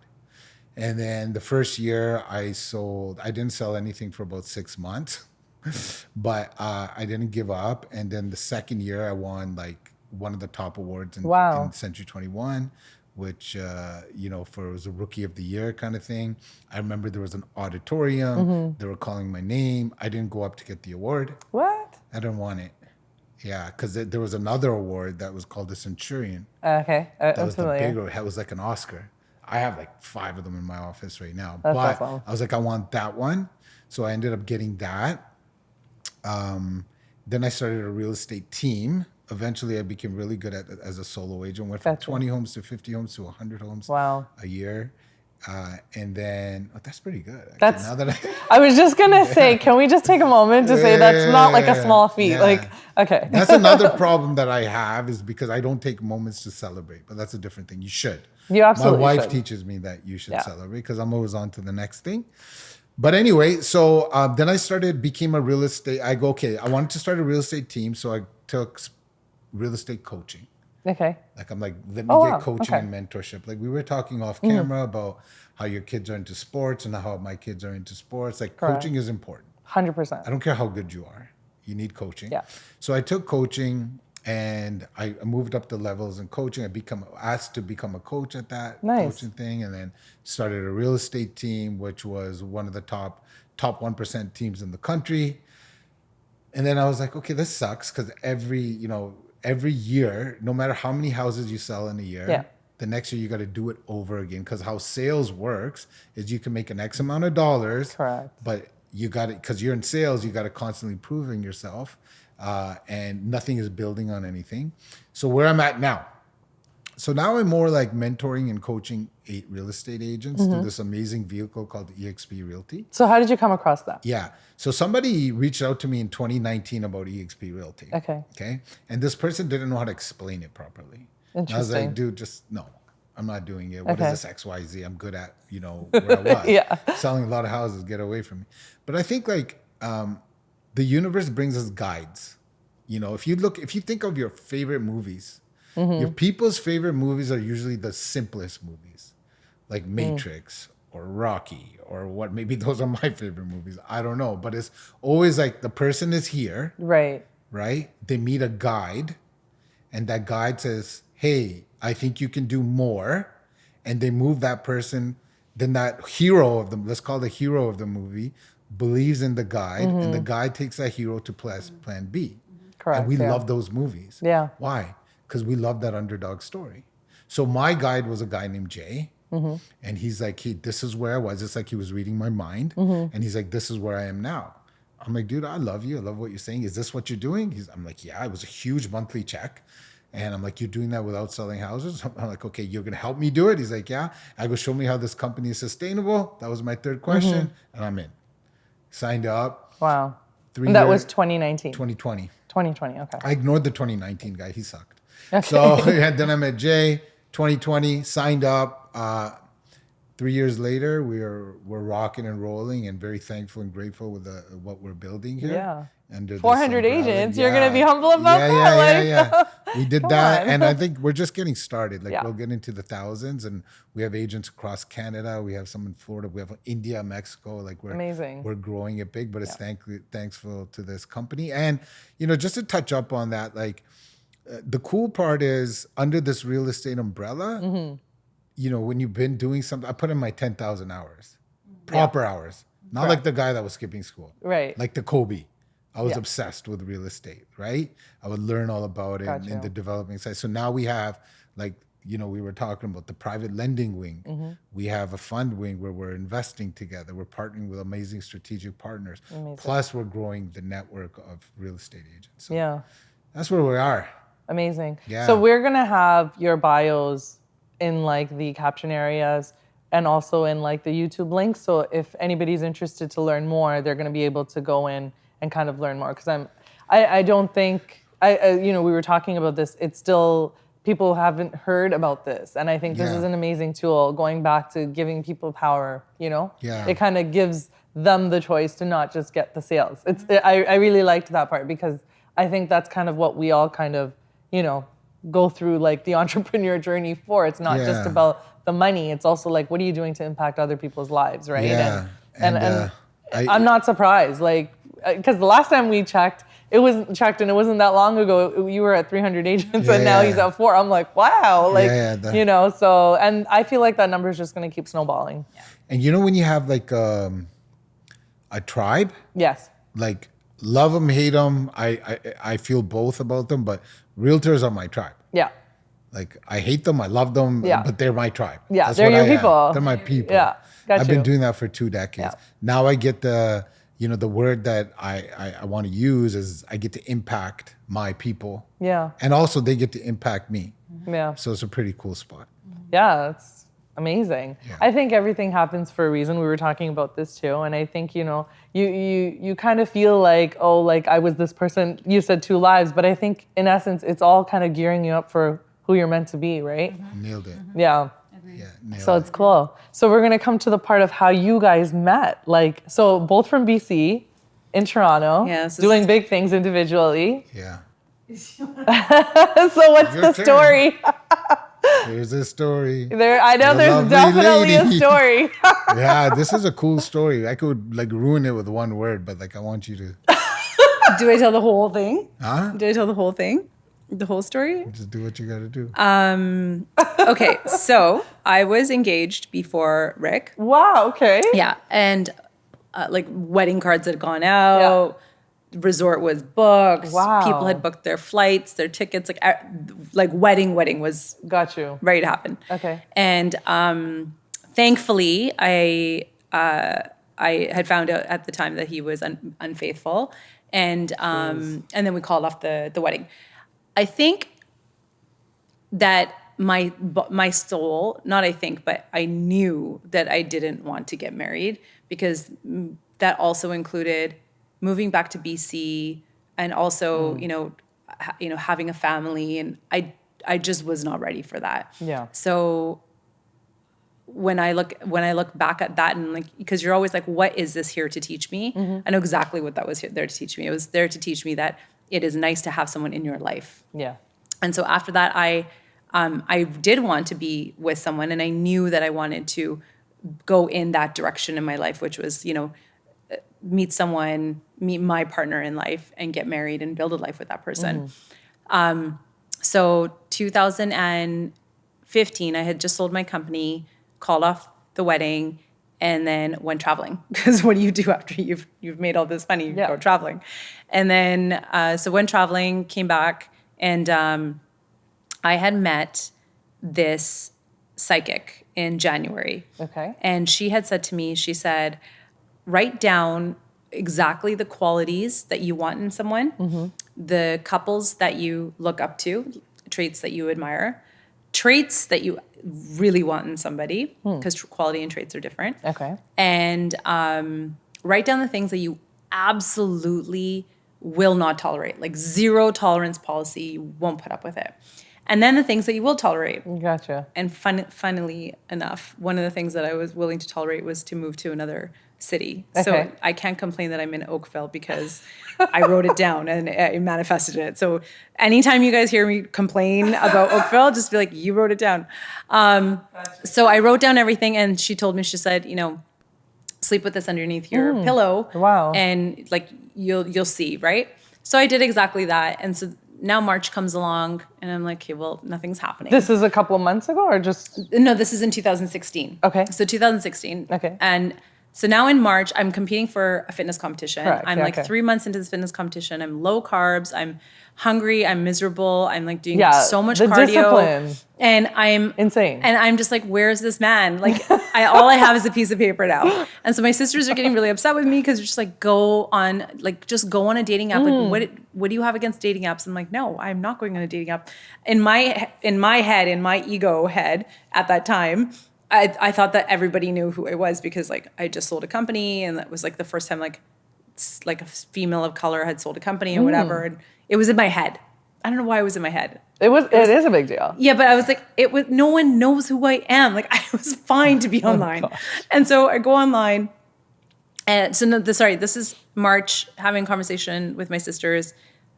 [SPEAKER 3] And then the first year I didn't sell anything for about 6 months, but I didn't give up. And then the second year I won like one of the top awards in Century 21, which, it was a rookie of the year kind of thing. I remember there was an auditorium. They were calling my name. I didn't go up to get the award.
[SPEAKER 1] What?
[SPEAKER 3] I didn't want it. Yeah, because there was another award that was called the Centurion.
[SPEAKER 1] Okay.
[SPEAKER 3] That
[SPEAKER 1] I'm
[SPEAKER 3] was
[SPEAKER 1] familiar.
[SPEAKER 3] the bigger. It was like an Oscar. I have like 5 of them in my office right now.
[SPEAKER 1] That's
[SPEAKER 3] but
[SPEAKER 1] awesome.
[SPEAKER 3] I was like, I want that one. So I ended up getting that. Then I started a real estate team. Eventually, I became really good at as a solo agent. Went from
[SPEAKER 1] Gotcha.
[SPEAKER 3] 20 homes to 50 homes to 100 homes
[SPEAKER 1] Wow.
[SPEAKER 3] a year. And then, that's pretty good. Actually.
[SPEAKER 1] That's-
[SPEAKER 3] now that
[SPEAKER 1] I was just going to say, can we just take a moment to say that's not like a small feat?
[SPEAKER 3] Yeah.
[SPEAKER 1] Like, okay.
[SPEAKER 3] That's another problem that I have is because I don't take moments to celebrate, but that's a different thing. You should.
[SPEAKER 1] You absolutely
[SPEAKER 3] My wife
[SPEAKER 1] should.
[SPEAKER 3] teaches me that you should
[SPEAKER 1] Yeah.
[SPEAKER 3] celebrate because I'm always on to the next thing. But anyway, so then I became a real estate. I go, okay, I wanted to start a real estate team. So I took real estate coaching.
[SPEAKER 1] Okay.
[SPEAKER 3] Like, I'm like, let me
[SPEAKER 1] Oh,
[SPEAKER 3] get
[SPEAKER 1] wow.
[SPEAKER 3] coaching
[SPEAKER 1] Okay.
[SPEAKER 3] and mentorship. Like we were talking off camera about how your kids are into sports and how my kids are into sports. Like
[SPEAKER 1] Correct.
[SPEAKER 3] coaching is important.
[SPEAKER 1] 100%.
[SPEAKER 3] I don't care how good you are. You need coaching.
[SPEAKER 1] Yeah.
[SPEAKER 3] So I took coaching and I moved up the levels in coaching. I asked to become a coach at that
[SPEAKER 1] Nice.
[SPEAKER 3] coaching thing, and then started a real estate team, which was one of the top 1% teams in the country. And then I was like, okay, this sucks because every year, no matter how many houses you sell in a year,
[SPEAKER 1] Yeah.
[SPEAKER 3] the next year you got to do it over again. Because how sales works is you can make an X amount of dollars,
[SPEAKER 1] Correct.
[SPEAKER 3] but you got it because you're in sales. You got to constantly proving yourself, and nothing is building on anything. So where I'm at now. So now I'm more like mentoring and coaching 8 real estate agents through this amazing vehicle called EXP Realty.
[SPEAKER 1] So how did you come across that?
[SPEAKER 3] Yeah. So somebody reached out to me in 2019 about EXP Realty.
[SPEAKER 1] Okay.
[SPEAKER 3] Okay. And this person didn't know how to explain it properly. And I was like,
[SPEAKER 1] Interesting.
[SPEAKER 3] dude, just no, I'm not doing it. What
[SPEAKER 1] Okay.
[SPEAKER 3] is this XYZ? I'm good at, where I was.
[SPEAKER 1] Yeah.
[SPEAKER 3] Selling a lot of houses, get away from me. But I think like the universe brings us guides. If you think of your favorite movies, your people's favorite movies are usually the simplest movies, like Matrix or Rocky or what. Maybe those are my favorite movies. I don't know. But it's always like the person is here,
[SPEAKER 1] Right.
[SPEAKER 3] right? They meet a guide, and that guide says, hey, I think you can do more. And they move that person. Then that hero of them, let's call the hero of the movie, believes in the guide, and the guide takes that hero to plan B.
[SPEAKER 1] Correct.
[SPEAKER 3] And we
[SPEAKER 1] yeah.
[SPEAKER 3] love those movies.
[SPEAKER 1] Yeah.
[SPEAKER 3] Why? Because we love that underdog story. So my guide was a guy named Jay. And he's like, this is where I was. It's like he was reading my mind. And he's like, this is where I am now. I'm like, dude, I love you. I love what you're saying. Is this what you're doing? I'm like, yeah, it was a huge monthly check. And I'm like, you're doing that without selling houses? I'm like, okay, you're going to help me do it? He's like, yeah. I go, show me how this company is sustainable. That was my third question. And I'm in. Signed up.
[SPEAKER 1] Wow.
[SPEAKER 3] 3
[SPEAKER 1] And that
[SPEAKER 3] years,
[SPEAKER 1] was 2019.
[SPEAKER 3] 2020.
[SPEAKER 1] 2020. Okay.
[SPEAKER 3] I ignored the 2019 guy. He sucked.
[SPEAKER 1] Okay.
[SPEAKER 3] So then I met Jay, 2020, signed up. 3 years later, we're rocking and rolling, and very thankful and grateful with what we're building here.
[SPEAKER 1] Yeah.
[SPEAKER 3] Under this
[SPEAKER 1] 400
[SPEAKER 3] umbrella.
[SPEAKER 1] agents. You're gonna be humble about
[SPEAKER 3] yeah,
[SPEAKER 1] that.
[SPEAKER 3] yeah. We did
[SPEAKER 1] Come
[SPEAKER 3] that,
[SPEAKER 1] on.
[SPEAKER 3] and I think we're just getting started. Like
[SPEAKER 1] Yeah.
[SPEAKER 3] we'll get into the thousands, and we have agents across Canada. We have some in Florida. We have India, Mexico. Like
[SPEAKER 1] Amazing.
[SPEAKER 3] We're growing it big, but it's thankful to this company. And just to touch up on that, like the cool part is under this real estate umbrella. When you've been doing something, I put in my 10,000 hours, proper hours, not like the guy that was skipping school,
[SPEAKER 1] Right.
[SPEAKER 3] like the Kobe. I was obsessed with real estate, right? I would learn all about it in the developing side. So now we have, like, we were talking about the private lending wing. We have a fund wing where we're investing together. We're partnering with amazing strategic partners. Plus, we're growing the network of real estate agents. So that's where we are.
[SPEAKER 1] Amazing.
[SPEAKER 3] Yeah.
[SPEAKER 1] So we're gonna have your bios in like the caption areas and also in like the YouTube links. So if anybody's interested to learn more, they're gonna be able to go in and kind of learn more. Because I don't think we were talking about this. It's still people haven't heard about this, and I think this is an amazing tool. Going back to giving people power, it kind of gives them the choice to not just get the sales. I really liked that part because I think that's kind of what we all kind of go through like the entrepreneur journey for. It's not just about the money. It's also like, what are you doing to impact other people's lives, right?
[SPEAKER 3] Yeah.
[SPEAKER 1] And I'm not surprised, like, because the last time we checked, and it wasn't that long ago. You were at 300 agents, and now he's at 4. I'm like, wow, like, So, and I feel like that number is just going to keep snowballing. Yeah.
[SPEAKER 3] And when you have like a tribe,
[SPEAKER 1] yes,
[SPEAKER 3] like love them, hate them. I feel both about them, but realtors are my tribe.
[SPEAKER 1] Yeah.
[SPEAKER 3] Like I hate them, I love them, but they're my tribe.
[SPEAKER 1] Yeah, they're your people.
[SPEAKER 3] They're my people.
[SPEAKER 1] Yeah,
[SPEAKER 3] I've been doing that for 2 decades.
[SPEAKER 1] Yeah.
[SPEAKER 3] Now I get the word that I want to use is I get to impact my people.
[SPEAKER 1] Yeah.
[SPEAKER 3] And also they get to impact me.
[SPEAKER 1] Yeah.
[SPEAKER 3] So it's a pretty cool spot.
[SPEAKER 1] Yeah, it's amazing.
[SPEAKER 3] Yeah.
[SPEAKER 1] I think everything happens for a reason. We were talking about this too. And I think, you kind of feel like, oh, like I was this person, you said 2 lives, but I think in essence, it's all kind of gearing you up for who you're meant to be, right?
[SPEAKER 3] Nailed it.
[SPEAKER 1] Yeah.
[SPEAKER 3] Yeah,
[SPEAKER 1] so it's cool. So we're gonna come to the part of how you guys met. Like, so both from BC, in Toronto, doing big things individually.
[SPEAKER 3] Yeah.
[SPEAKER 1] So what's the story?
[SPEAKER 3] There's a story.
[SPEAKER 1] I know there's definitely a story.
[SPEAKER 3] Yeah, this is a cool story. I could like ruin it with one word, but like I want you to.
[SPEAKER 2] Do I tell the whole thing?
[SPEAKER 3] Huh?
[SPEAKER 2] Do I tell the whole thing? The whole story?
[SPEAKER 3] Just do what you got to do.
[SPEAKER 2] Okay, so I was engaged before Rick.
[SPEAKER 1] Wow, okay.
[SPEAKER 2] Yeah, and like wedding cards had gone out. Yeah. Resort was booked.
[SPEAKER 1] Wow.
[SPEAKER 2] People had booked their flights, their tickets. Like wedding was
[SPEAKER 1] got you
[SPEAKER 2] ready to happen.
[SPEAKER 1] Okay.
[SPEAKER 2] And thankfully, I had found out at the time that he was unfaithful, and then we called off the wedding. I think that my soul, not I think, but I knew that I didn't want to get married because that also included moving back to BC and also, having a family, and I just was not ready for that.
[SPEAKER 1] Yeah.
[SPEAKER 2] So when I look back at that and like, because you're always like, what is this here to teach me? Mm-hmm. I know exactly what that was there to teach me. It was there to teach me that it is nice to have someone in your life.
[SPEAKER 1] Yeah.
[SPEAKER 2] And so after that, I did want to be with someone, and I knew that I wanted to go in that direction in my life, which was, meet my partner in life and get married and build a life with that person. Mm-hmm. So 2015, I had just sold my company, called off the wedding, and then went traveling. Because what do you do after you've made all this money? You go traveling. And then, so went traveling, came back, and I had met this psychic in January.
[SPEAKER 1] Okay.
[SPEAKER 2] And she had said to me, she said, write down exactly the qualities that you want in someone, mm-hmm. the couples that you look up to, traits that you admire, traits that you really want in somebody, because quality and traits are different.
[SPEAKER 1] Okay.
[SPEAKER 2] And write down the things that you absolutely will not tolerate, like 0 tolerance policy, you won't put up with it. And then the things that you will tolerate.
[SPEAKER 1] Gotcha.
[SPEAKER 2] And funnily enough, one of the things that I was willing to tolerate was to move to another city.
[SPEAKER 1] Okay.
[SPEAKER 2] So I can't complain that I'm in Oakville because I wrote it down and I manifested it. So anytime you guys hear me complain about Oakville, just be like, you wrote it down. So I wrote down everything, and she told me, she said, you know, sleep with this underneath your pillow.
[SPEAKER 1] Wow.
[SPEAKER 2] And like, you'll see, right? So I did exactly that. And so now March comes along and I'm like, okay, well, nothing's happening.
[SPEAKER 1] This is a couple of months ago or just?
[SPEAKER 2] No, this is in 2016.
[SPEAKER 1] Okay.
[SPEAKER 2] So 2016.
[SPEAKER 1] Okay.
[SPEAKER 2] And so now in March, I'm competing for a fitness competition.
[SPEAKER 1] Correct.
[SPEAKER 2] I'm
[SPEAKER 1] Yeah,
[SPEAKER 2] like
[SPEAKER 1] okay.
[SPEAKER 2] 3 months into this fitness competition. I'm low carbs. I'm hungry. I'm miserable. I'm like doing
[SPEAKER 1] Yeah,
[SPEAKER 2] so much
[SPEAKER 1] the
[SPEAKER 2] cardio.
[SPEAKER 1] discipline.
[SPEAKER 2] And I'm
[SPEAKER 1] Insane.
[SPEAKER 2] And I'm just like, where's this man? Like, all I have is a piece of paper now. And so my sisters are getting really upset with me because they're just like, just go on a dating app. Like, what do you have against dating apps? I'm like, no, I'm not going on a dating app. In my head, in my ego head at that time, I thought that everybody knew who I was because like I just sold a company, and that was like the first time like a female of color had sold a company or whatever. And it was in my head. I don't know why it was in my head.
[SPEAKER 1] It is a big deal.
[SPEAKER 2] Yeah, but I was like, no one knows who I am. Like, I was fine to be online. And so I go online. And so, this is March, having a conversation with my sisters.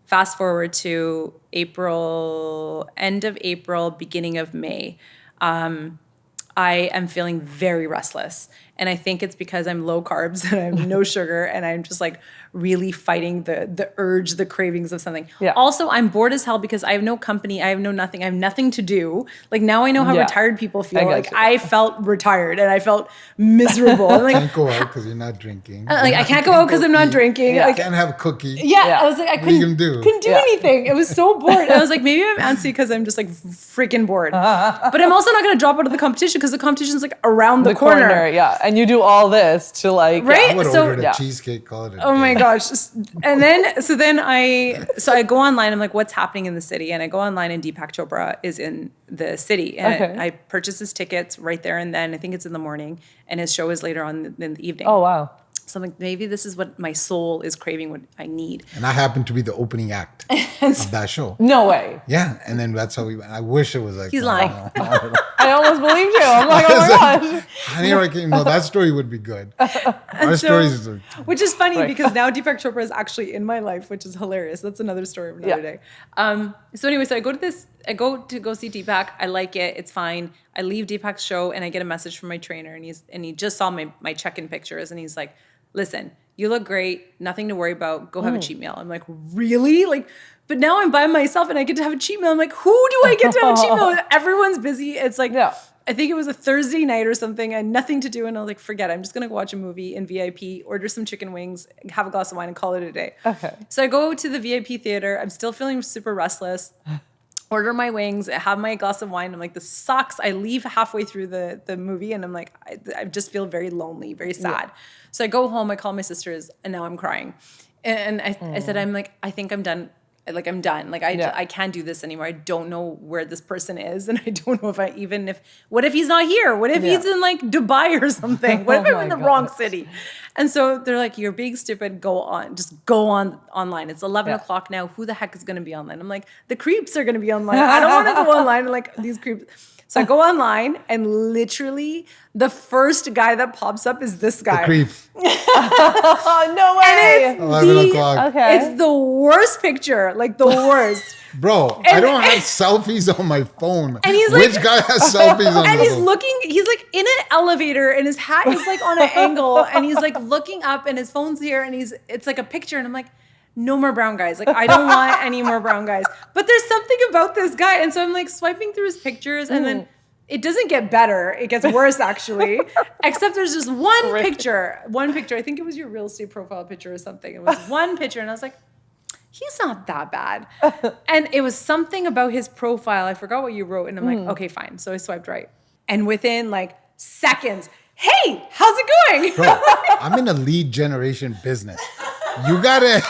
[SPEAKER 2] Fast forward to April, end of April, beginning of May. I am feeling very restless. And I think it's because I'm low carbs and I have no sugar, and I'm just like really fighting the urge, the cravings of something.
[SPEAKER 1] Yeah.
[SPEAKER 2] Also, I'm bored as hell because I have no company. I have no nothing. I have nothing to do. Like, now I know how retired people feel. Like, I felt retired and I felt miserable. I'm like,
[SPEAKER 3] Can't go out because you're not drinking.
[SPEAKER 2] like, I can't go out because I'm not drinking.
[SPEAKER 1] Yeah.
[SPEAKER 2] Like,
[SPEAKER 3] Can't have a cookie.
[SPEAKER 2] I was like, I
[SPEAKER 3] What are you
[SPEAKER 2] couldn't
[SPEAKER 3] gonna do?
[SPEAKER 2] couldn't do anything. It was so bored. I was like, maybe I'm antsy because I'm just like freaking bored. But I'm also not going to drop out of the competition because the competition's like around the corner.
[SPEAKER 1] Yeah. And you do all this to like,
[SPEAKER 2] Right?
[SPEAKER 3] I would have
[SPEAKER 2] So-
[SPEAKER 3] ordered a
[SPEAKER 1] Yeah.
[SPEAKER 3] cheesecake, call it a
[SPEAKER 2] Oh
[SPEAKER 3] day.
[SPEAKER 2] my gosh. And then I go online. I'm like, what's happening in the city? And I go online, and Deepak Chopra is in the city. And
[SPEAKER 1] Okay.
[SPEAKER 2] I purchase his tickets right there and then. I think it's in the morning, and his show is later on in the evening.
[SPEAKER 1] Oh, wow.
[SPEAKER 2] So I'm like, maybe this is what my soul is craving, what I need.
[SPEAKER 3] And I happened to be the opening act of that show.
[SPEAKER 1] No way.
[SPEAKER 3] Yeah, and then that's how we went. I wish it was like
[SPEAKER 2] He's
[SPEAKER 3] that.
[SPEAKER 2] lying.
[SPEAKER 3] No.
[SPEAKER 1] I almost believed you. I'm like, oh my gosh.
[SPEAKER 3] Honey, I came. No, that story would be good. Our
[SPEAKER 2] so-
[SPEAKER 3] stories are
[SPEAKER 2] Which is funny
[SPEAKER 1] Right.
[SPEAKER 2] because now Deepak Chopra is actually in my life, which is hilarious. That's another story of another day. So anyway, so I go to go see Deepak. I like it. It's fine. I leave Deepak's show and I get a message from my trainer, and he just saw my check-in pictures, and he's like, listen, you look great. Nothing to worry about. Go have a cheat meal. I'm like, really? Like, but now I'm by myself and I get to have a cheat meal. I'm like, who do I get to have a cheat meal with? Everyone's busy. It's like,
[SPEAKER 1] Yeah.
[SPEAKER 2] I think it was a Thursday night or something. I had nothing to do. And I was like, forget it. I'm just going to go watch a movie in VIP, order some chicken wings, have a glass of wine, and call it a day.
[SPEAKER 1] Okay.
[SPEAKER 2] So I go to the VIP theater. I'm still feeling super restless. Order my wings, have my glass of wine. I'm like, this sucks. I leave halfway through the movie, and I'm like, I just feel very lonely, very sad. So I go home, I call my sisters, and now I'm crying. And I said, I'm like, I think I'm done. Like, I'm done. Like, I can't do this anymore. I don't know where this person is. And I don't know what if he's not here? What if he's in like Dubai or something? What if I'm in the wrong city? And so they're like, you're being stupid. Just go on online. It's 11 o'clock now. Who the heck is going to be online? I'm like, the creeps are going to be online. I don't want to go online. Like, these creeps. So I go online, and literally the first guy that pops up is this guy.
[SPEAKER 3] the creep.
[SPEAKER 1] Oh, no way.
[SPEAKER 3] 11 o'clock.
[SPEAKER 1] Okay.
[SPEAKER 2] It's the worst picture, like the worst.
[SPEAKER 3] Bro, I don't have selfies on my phone.
[SPEAKER 2] And he's
[SPEAKER 3] Which
[SPEAKER 2] like-
[SPEAKER 3] guy has selfies on
[SPEAKER 2] And
[SPEAKER 3] his
[SPEAKER 2] he's
[SPEAKER 3] phone?
[SPEAKER 2] he's like in an elevator, and his hat is like on an angle, and he's like looking up, and his phone's here, and it's like a picture, and I'm like, no more brown guys. Like, I don't want any more brown guys. But there's something about this guy. And so I'm like swiping through his pictures, and then it doesn't get better. It gets worse, actually. Except there's just one picture. I think it was your real estate profile picture or something. It was one picture, and I was like, he's not that bad. And it was something about his profile. I forgot what you wrote. And I'm like, okay, fine. So I swiped right. And within like seconds, hey, how's it going?
[SPEAKER 3] Bro, I'm in a lead generation business. You gotta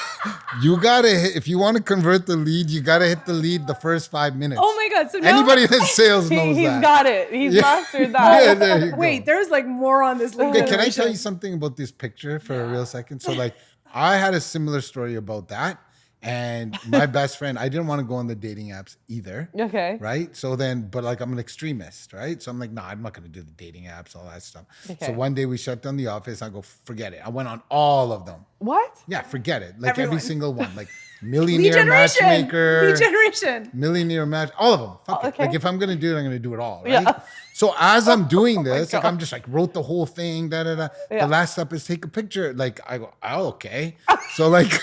[SPEAKER 3] hit, if you want to convert the lead, you gotta hit the lead the first 5 minutes.
[SPEAKER 2] Oh my God. So now,
[SPEAKER 3] Anybody in sales knows
[SPEAKER 1] He's
[SPEAKER 3] that.
[SPEAKER 1] got it. He's
[SPEAKER 3] Yeah.
[SPEAKER 1] mastered that.
[SPEAKER 3] Yeah, there you go.
[SPEAKER 2] wait, there's like more on this lead
[SPEAKER 3] Okay, can I
[SPEAKER 2] generation.
[SPEAKER 3] tell you something about this picture for a real second? So like, I had a similar story about that. And my best friend, I didn't want to go on the dating apps either.
[SPEAKER 1] Okay.
[SPEAKER 3] Right. So then, but like I'm an extremist, right? So I'm like, no, I'm not going to do the dating apps, all that stuff.
[SPEAKER 1] Okay.
[SPEAKER 3] So one day we shut down the office. I go, forget it. I went on all of them.
[SPEAKER 1] What?
[SPEAKER 3] Yeah, forget it. Like
[SPEAKER 2] Everyone.
[SPEAKER 3] every single one. Like Millionaire Matchmaker.
[SPEAKER 2] Lead generation.
[SPEAKER 3] Millionaire Match. All of them. Fuck it.
[SPEAKER 1] Okay.
[SPEAKER 3] Like if I'm going to do it, I'm going to do it all. Right.
[SPEAKER 1] Yeah.
[SPEAKER 3] So as I'm doing this, like I'm just like wrote the whole thing. Da da da.
[SPEAKER 1] Yeah.
[SPEAKER 3] The last step is take a picture. Like I go, oh, okay. So like.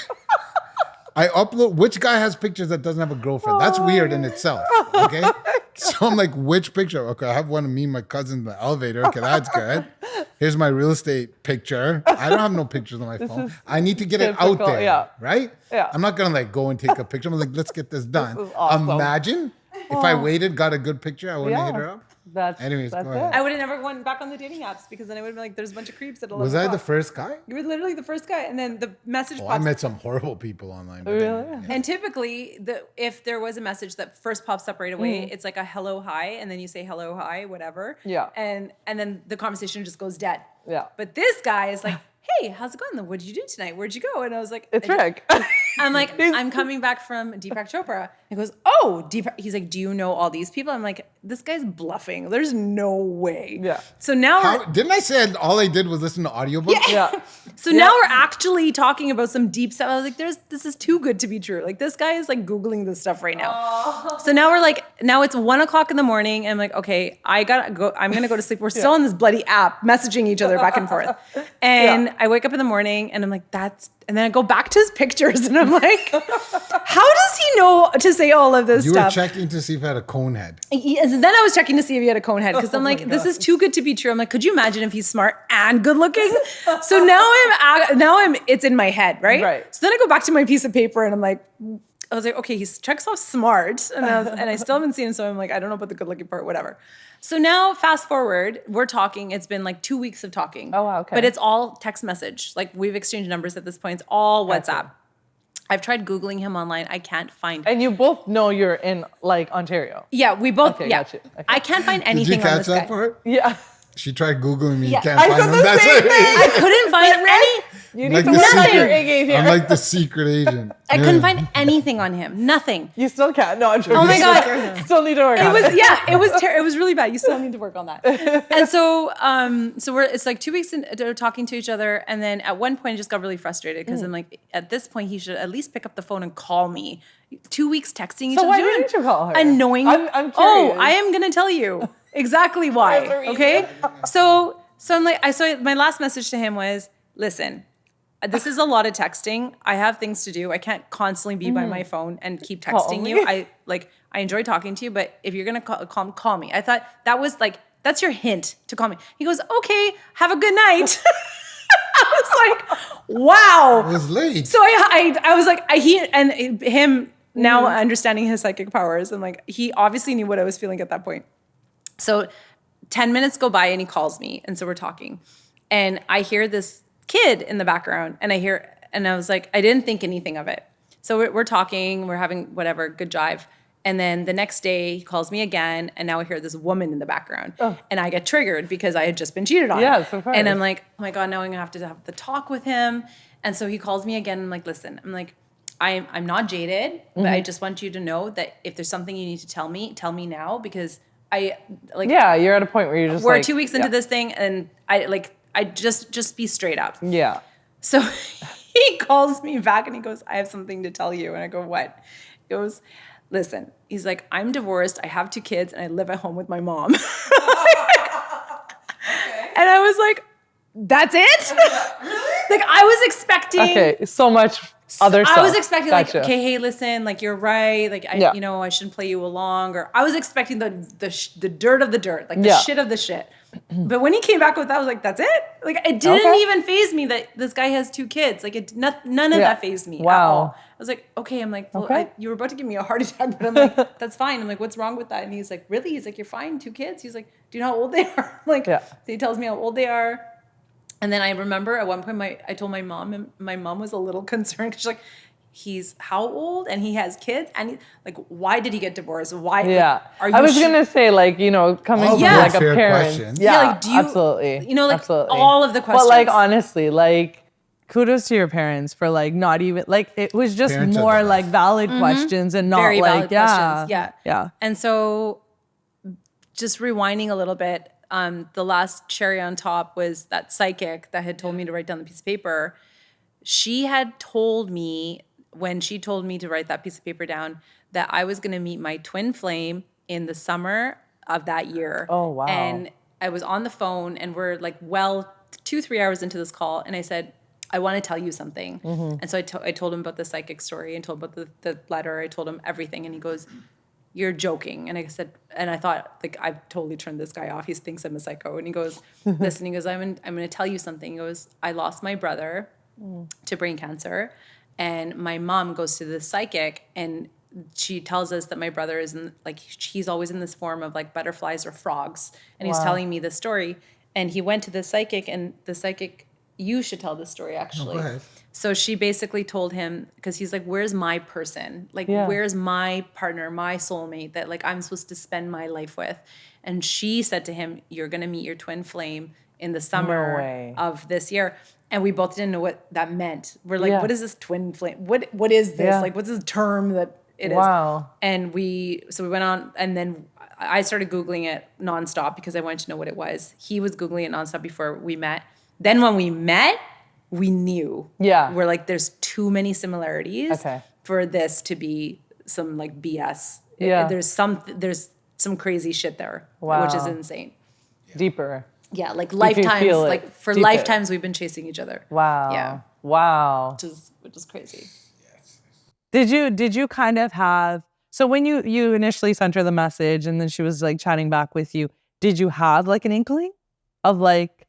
[SPEAKER 3] I upload, which guy has pictures that doesn't have a girlfriend? That's weird in itself. Okay. So I'm like, which picture? Okay, I have one of me and my cousin in the elevator. Okay, that's good. Here's my real estate picture. I don't have no pictures on my phone. I need to get it out
[SPEAKER 1] typical,
[SPEAKER 3] there.
[SPEAKER 1] yeah.
[SPEAKER 3] Right?
[SPEAKER 1] Yeah.
[SPEAKER 3] I'm not gonna like go and take a picture. I'm like, let's get this done.
[SPEAKER 1] is awesome.
[SPEAKER 3] Imagine if I waited, got a good picture, I wouldn't have hit her up. Anyways,
[SPEAKER 1] that's
[SPEAKER 3] go ahead.
[SPEAKER 2] I would have never gone back on the dating apps because then I would have been like, there's a bunch of creeps at 11
[SPEAKER 3] Was I the
[SPEAKER 2] o'clock.
[SPEAKER 3] first guy?
[SPEAKER 2] You were literally the first guy. And then the message
[SPEAKER 3] Oh, I
[SPEAKER 2] pops.
[SPEAKER 3] met some horrible people online. But then,
[SPEAKER 1] Really?
[SPEAKER 3] yeah.
[SPEAKER 2] And typically, if there was a message that first pops up right away, it's like a hello, hi, and then you say hello, hi, whatever.
[SPEAKER 1] Yeah.
[SPEAKER 2] And then the conversation just goes dead.
[SPEAKER 1] Yeah.
[SPEAKER 2] But this guy is like, hey, how's it going? What did you do tonight? Where'd you go? And I was like,
[SPEAKER 1] It's
[SPEAKER 2] I just-
[SPEAKER 1] Rick.
[SPEAKER 2] I'm like, I'm coming back from Deepak Chopra. He goes, oh, Deepak. He's like, do you know all these people? I'm like, this guy's bluffing. There's no way.
[SPEAKER 1] Yeah.
[SPEAKER 2] So now
[SPEAKER 3] How, didn't I say all I did was listen to audiobooks?
[SPEAKER 1] Yeah.
[SPEAKER 2] So now we're actually talking about some deep stuff. I was like, this is too good to be true. Like this guy is like Googling this stuff right now. So now we're like, now it's 1 o'clock in the morning. And I'm like, okay, I gotta go. I'm gonna go to sleep. We're still on this bloody app messaging each other back and forth. And I wake up in the morning and I'm like, and then I go back to his pictures and I'm like, how does he know to say all of this
[SPEAKER 3] You were
[SPEAKER 2] stuff?
[SPEAKER 3] checking to see if I had a cone head.
[SPEAKER 2] And then I was checking to see if he had a cone head because I'm
[SPEAKER 1] my
[SPEAKER 2] like, this is too good to be true. I'm like, could you imagine if he's smart and good looking? So now it's in my head, right?
[SPEAKER 1] Right.
[SPEAKER 2] So then I go back to my piece of paper and I'm like, I was like, okay, he checks off smart, and I still haven't seen him, so I'm like, I don't know about the good looking part, whatever. So now, fast forward, we're talking. It's been like 2 weeks of talking.
[SPEAKER 1] Oh, wow, okay.
[SPEAKER 2] But it's all text message. Like we've exchanged numbers at this point. It's all WhatsApp. I've tried Googling him online. I can't find.
[SPEAKER 1] And you both know you're in like Ontario.
[SPEAKER 2] Yeah, we both.
[SPEAKER 1] Okay,
[SPEAKER 2] yeah,
[SPEAKER 1] gotcha. Okay.
[SPEAKER 2] I can't find
[SPEAKER 3] Did you
[SPEAKER 2] anything on
[SPEAKER 3] catch
[SPEAKER 2] this
[SPEAKER 3] that
[SPEAKER 2] guy.
[SPEAKER 3] part?
[SPEAKER 1] Yeah.
[SPEAKER 3] She tried Googling me.
[SPEAKER 2] Yeah.
[SPEAKER 3] You can't
[SPEAKER 1] I
[SPEAKER 3] find
[SPEAKER 1] said
[SPEAKER 3] him.
[SPEAKER 1] the
[SPEAKER 3] That's
[SPEAKER 1] same
[SPEAKER 3] it.
[SPEAKER 1] thing.
[SPEAKER 2] I couldn't find any.
[SPEAKER 1] You
[SPEAKER 3] I'm
[SPEAKER 1] need
[SPEAKER 3] like
[SPEAKER 1] to
[SPEAKER 3] the
[SPEAKER 1] work on
[SPEAKER 3] secret.
[SPEAKER 1] your A game here.
[SPEAKER 3] I'm like the secret agent.
[SPEAKER 2] I couldn't find anything on him. Nothing.
[SPEAKER 1] You still can't. No, I'm joking.
[SPEAKER 2] Oh my God.
[SPEAKER 1] Still need to work on
[SPEAKER 2] It was
[SPEAKER 1] it.
[SPEAKER 2] it was really bad. You still need to work on that. And so it's like 2 weeks into talking to each other, and then at one point I just got really frustrated because I'm like, at this point he should at least pick up the phone and call me. 2 weeks texting each
[SPEAKER 1] So
[SPEAKER 2] other.
[SPEAKER 1] why didn't you call her?
[SPEAKER 2] Annoying.
[SPEAKER 1] I'm
[SPEAKER 2] Oh,
[SPEAKER 1] curious.
[SPEAKER 2] I am gonna tell you exactly why.
[SPEAKER 1] There's a reason.
[SPEAKER 2] Okay. So I'm like, my last message to him was, listen, this is a lot of texting. I have things to do. I can't constantly be by my phone and keep texting
[SPEAKER 1] me.
[SPEAKER 2] you. I enjoy talking to you, but if you're gonna call me, I thought that was like, that's your hint to call me. He goes, okay, have a good night. I was like, wow.
[SPEAKER 3] It was late.
[SPEAKER 2] So I was like, him now understanding his psychic powers, and like he obviously knew what I was feeling at that point. So 10 minutes go by and he calls me, and so we're talking, and I hear this kid in the background, and I was like, I didn't think anything of it. So we're talking, we're having whatever, good jive. And then the next day he calls me again, and now I hear this woman in the background. Oh. And I get triggered because I had just been cheated on.
[SPEAKER 1] Yes, of course.
[SPEAKER 2] And I'm like, oh my God, now I'm gonna have to have the talk with him. And so he calls me again, and I'm like, listen, I'm not jaded, but I just want you to know that if there's something you need to tell me now, because
[SPEAKER 1] Yeah, you're at a point where you're just
[SPEAKER 2] we're
[SPEAKER 1] like,
[SPEAKER 2] 2 weeks into this thing, and I just be straight up.
[SPEAKER 1] Yeah.
[SPEAKER 2] So he calls me back and he goes, I have something to tell you. And I go, what? He goes, listen, he's like, I'm divorced. I have 2 kids and I live at home with my mom. Okay. And I was like, that's it? Like I was expecting.
[SPEAKER 1] Okay, so much other stuff.
[SPEAKER 2] I was expecting
[SPEAKER 1] Gotcha.
[SPEAKER 2] like, okay, hey, listen, like you're right. Like I shouldn't play you along. Or I was expecting the dirt of the dirt, like the shit of the shit. But when he came back with that, I was like, that's it? Like it didn't even faze me that this guy has 2 kids. Like none of that fazed me at all. I was like, okay. I'm like, well, you were about to give me a heart attack, but I'm like, that's fine. I'm like, what's wrong with that? And he's like, really? He's like, you're fine, 2 kids? He's like, do you know how old they are? I'm like, so he tells me how old they are. And then I remember at one point I told my mom, and my mom was a little concerned because she's like, he's how old and he has kids, and like, why did he get divorced? Why?
[SPEAKER 1] Yeah,
[SPEAKER 2] like, are you
[SPEAKER 1] I was gonna say, like, you know, coming from
[SPEAKER 3] Yeah.
[SPEAKER 1] like a
[SPEAKER 3] Fair
[SPEAKER 1] parent.
[SPEAKER 3] question.
[SPEAKER 1] Yeah,
[SPEAKER 2] like, do you,
[SPEAKER 1] absolutely.
[SPEAKER 2] You know, like
[SPEAKER 1] absolutely.
[SPEAKER 2] all of the questions.
[SPEAKER 1] But like honestly, like kudos to your parents for like not even like it was just
[SPEAKER 3] Parents are
[SPEAKER 1] more
[SPEAKER 3] the
[SPEAKER 1] like valid questions and not
[SPEAKER 2] Very
[SPEAKER 1] like
[SPEAKER 2] valid questions. Yeah.
[SPEAKER 1] yeah.
[SPEAKER 2] And so just rewinding a little bit, the last cherry on top was that psychic that had told me to write down the piece of paper. She had told me when she told me to write that piece of paper down that I was going to meet my twin flame in the summer of that year.
[SPEAKER 1] Oh, wow.
[SPEAKER 2] And I was on the phone and we're like 2-3 hours into this call. And I said, I want to tell you something. And so I told him about the psychic story and told him about the letter. I told him everything. And he goes, you're joking. And I said, and I thought, like, I've totally turned this guy off. He thinks I'm a psycho. And he goes, listen, he goes, I'm going to tell you something. He goes, I lost my brother to brain cancer. And my mom goes to the psychic and she tells us that my brother is in, like, he's always in this form of like butterflies or frogs. And he's telling me the story. And he went to the psychic and the psychic, you should tell this story actually.
[SPEAKER 3] Go ahead.
[SPEAKER 2] So she basically told him, because he's like, where's my person? Like, where's my partner, my soulmate that like I'm supposed to spend my life with? And she said to him, you're going to meet your twin flame in the summer of this year. And we both didn't know what that meant. We're like, what is this twin flame? What is this?
[SPEAKER 1] Yeah.
[SPEAKER 2] Like, what's this term that it is?
[SPEAKER 1] Wow.
[SPEAKER 2] And we went on, and then I started Googling it nonstop because I wanted to know what it was. He was Googling it nonstop before we met. Then when we met, we knew.
[SPEAKER 1] Yeah.
[SPEAKER 2] We're like, there's too many similarities
[SPEAKER 1] Okay.
[SPEAKER 2] for this to be some like BS.
[SPEAKER 1] Yeah.
[SPEAKER 2] There's some crazy shit there,
[SPEAKER 1] Wow.
[SPEAKER 2] which is insane.
[SPEAKER 1] Deeper.
[SPEAKER 2] Yeah, like
[SPEAKER 1] feel
[SPEAKER 2] lifetimes,
[SPEAKER 1] it
[SPEAKER 2] like for
[SPEAKER 1] deep it.
[SPEAKER 2] lifetimes we've been chasing each other.
[SPEAKER 1] Wow.
[SPEAKER 2] Yeah.
[SPEAKER 1] Wow.
[SPEAKER 2] Which is crazy.
[SPEAKER 1] Did you kind of have, so when you initially sent her the message and then she was like chatting back with you, did you have like an inkling of like,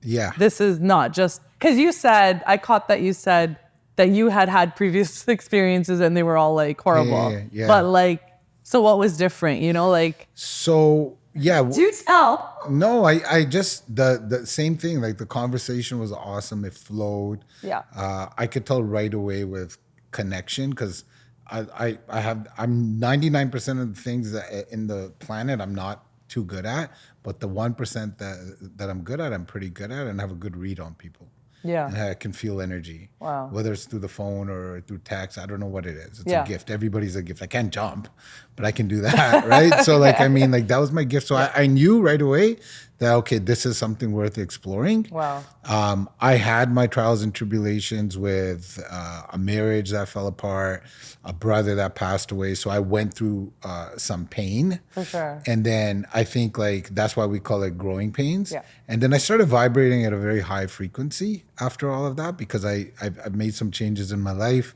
[SPEAKER 3] Yeah.
[SPEAKER 1] this is not just, because you said, I caught that you said that you had previous experiences and they were all like horrible.
[SPEAKER 3] Yeah.
[SPEAKER 1] But like, so what was different, like?
[SPEAKER 3] So yeah.
[SPEAKER 2] Do tell.
[SPEAKER 3] No, I just the same thing. Like the conversation was awesome. It flowed.
[SPEAKER 1] Yeah.
[SPEAKER 3] I could tell right away with connection because I'm 99% of the things that in the planet I'm not too good at, but the 1% that I'm good at, I'm pretty good at, and have a good read on people.
[SPEAKER 1] Yeah.
[SPEAKER 3] And I can feel energy.
[SPEAKER 1] Wow.
[SPEAKER 3] Whether it's through the phone or through text, I don't know what it is. It's
[SPEAKER 1] Yeah.
[SPEAKER 3] a gift. Everybody's a gift. I can't jump, but I can do that, right? So like, I mean, like that was my gift. So I knew right away that, okay, this is something worth exploring.
[SPEAKER 1] Wow.
[SPEAKER 3] I had my trials and tribulations with a marriage that fell apart, a brother that passed away. So I went through some pain.
[SPEAKER 1] For sure.
[SPEAKER 3] And then I think like that's why we call it growing pains.
[SPEAKER 1] Yeah.
[SPEAKER 3] And then I started vibrating at a very high frequency after all of that because I've made some changes in my life.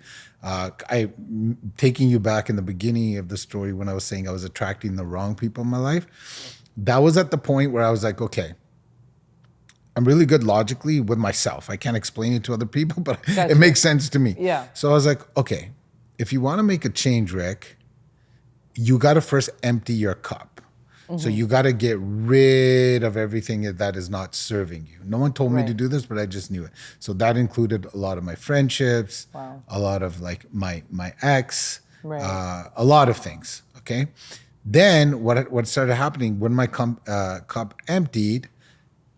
[SPEAKER 3] Taking you back in the beginning of the story when I was saying I was attracting the wrong people in my life, that was at the point where I was like, okay, I'm really good logically with myself. I can't explain it to other people, but it makes sense to me.
[SPEAKER 1] Yeah.
[SPEAKER 3] So I was like, okay, if you want to make a change, Rick, you got to first empty your cup. So you got to get rid of everything that is not serving you. No one told me to do this, but I just knew it. So that included a lot of my friendships, a lot of like my ex, a lot of things. Okay. Then what started happening when my cup emptied,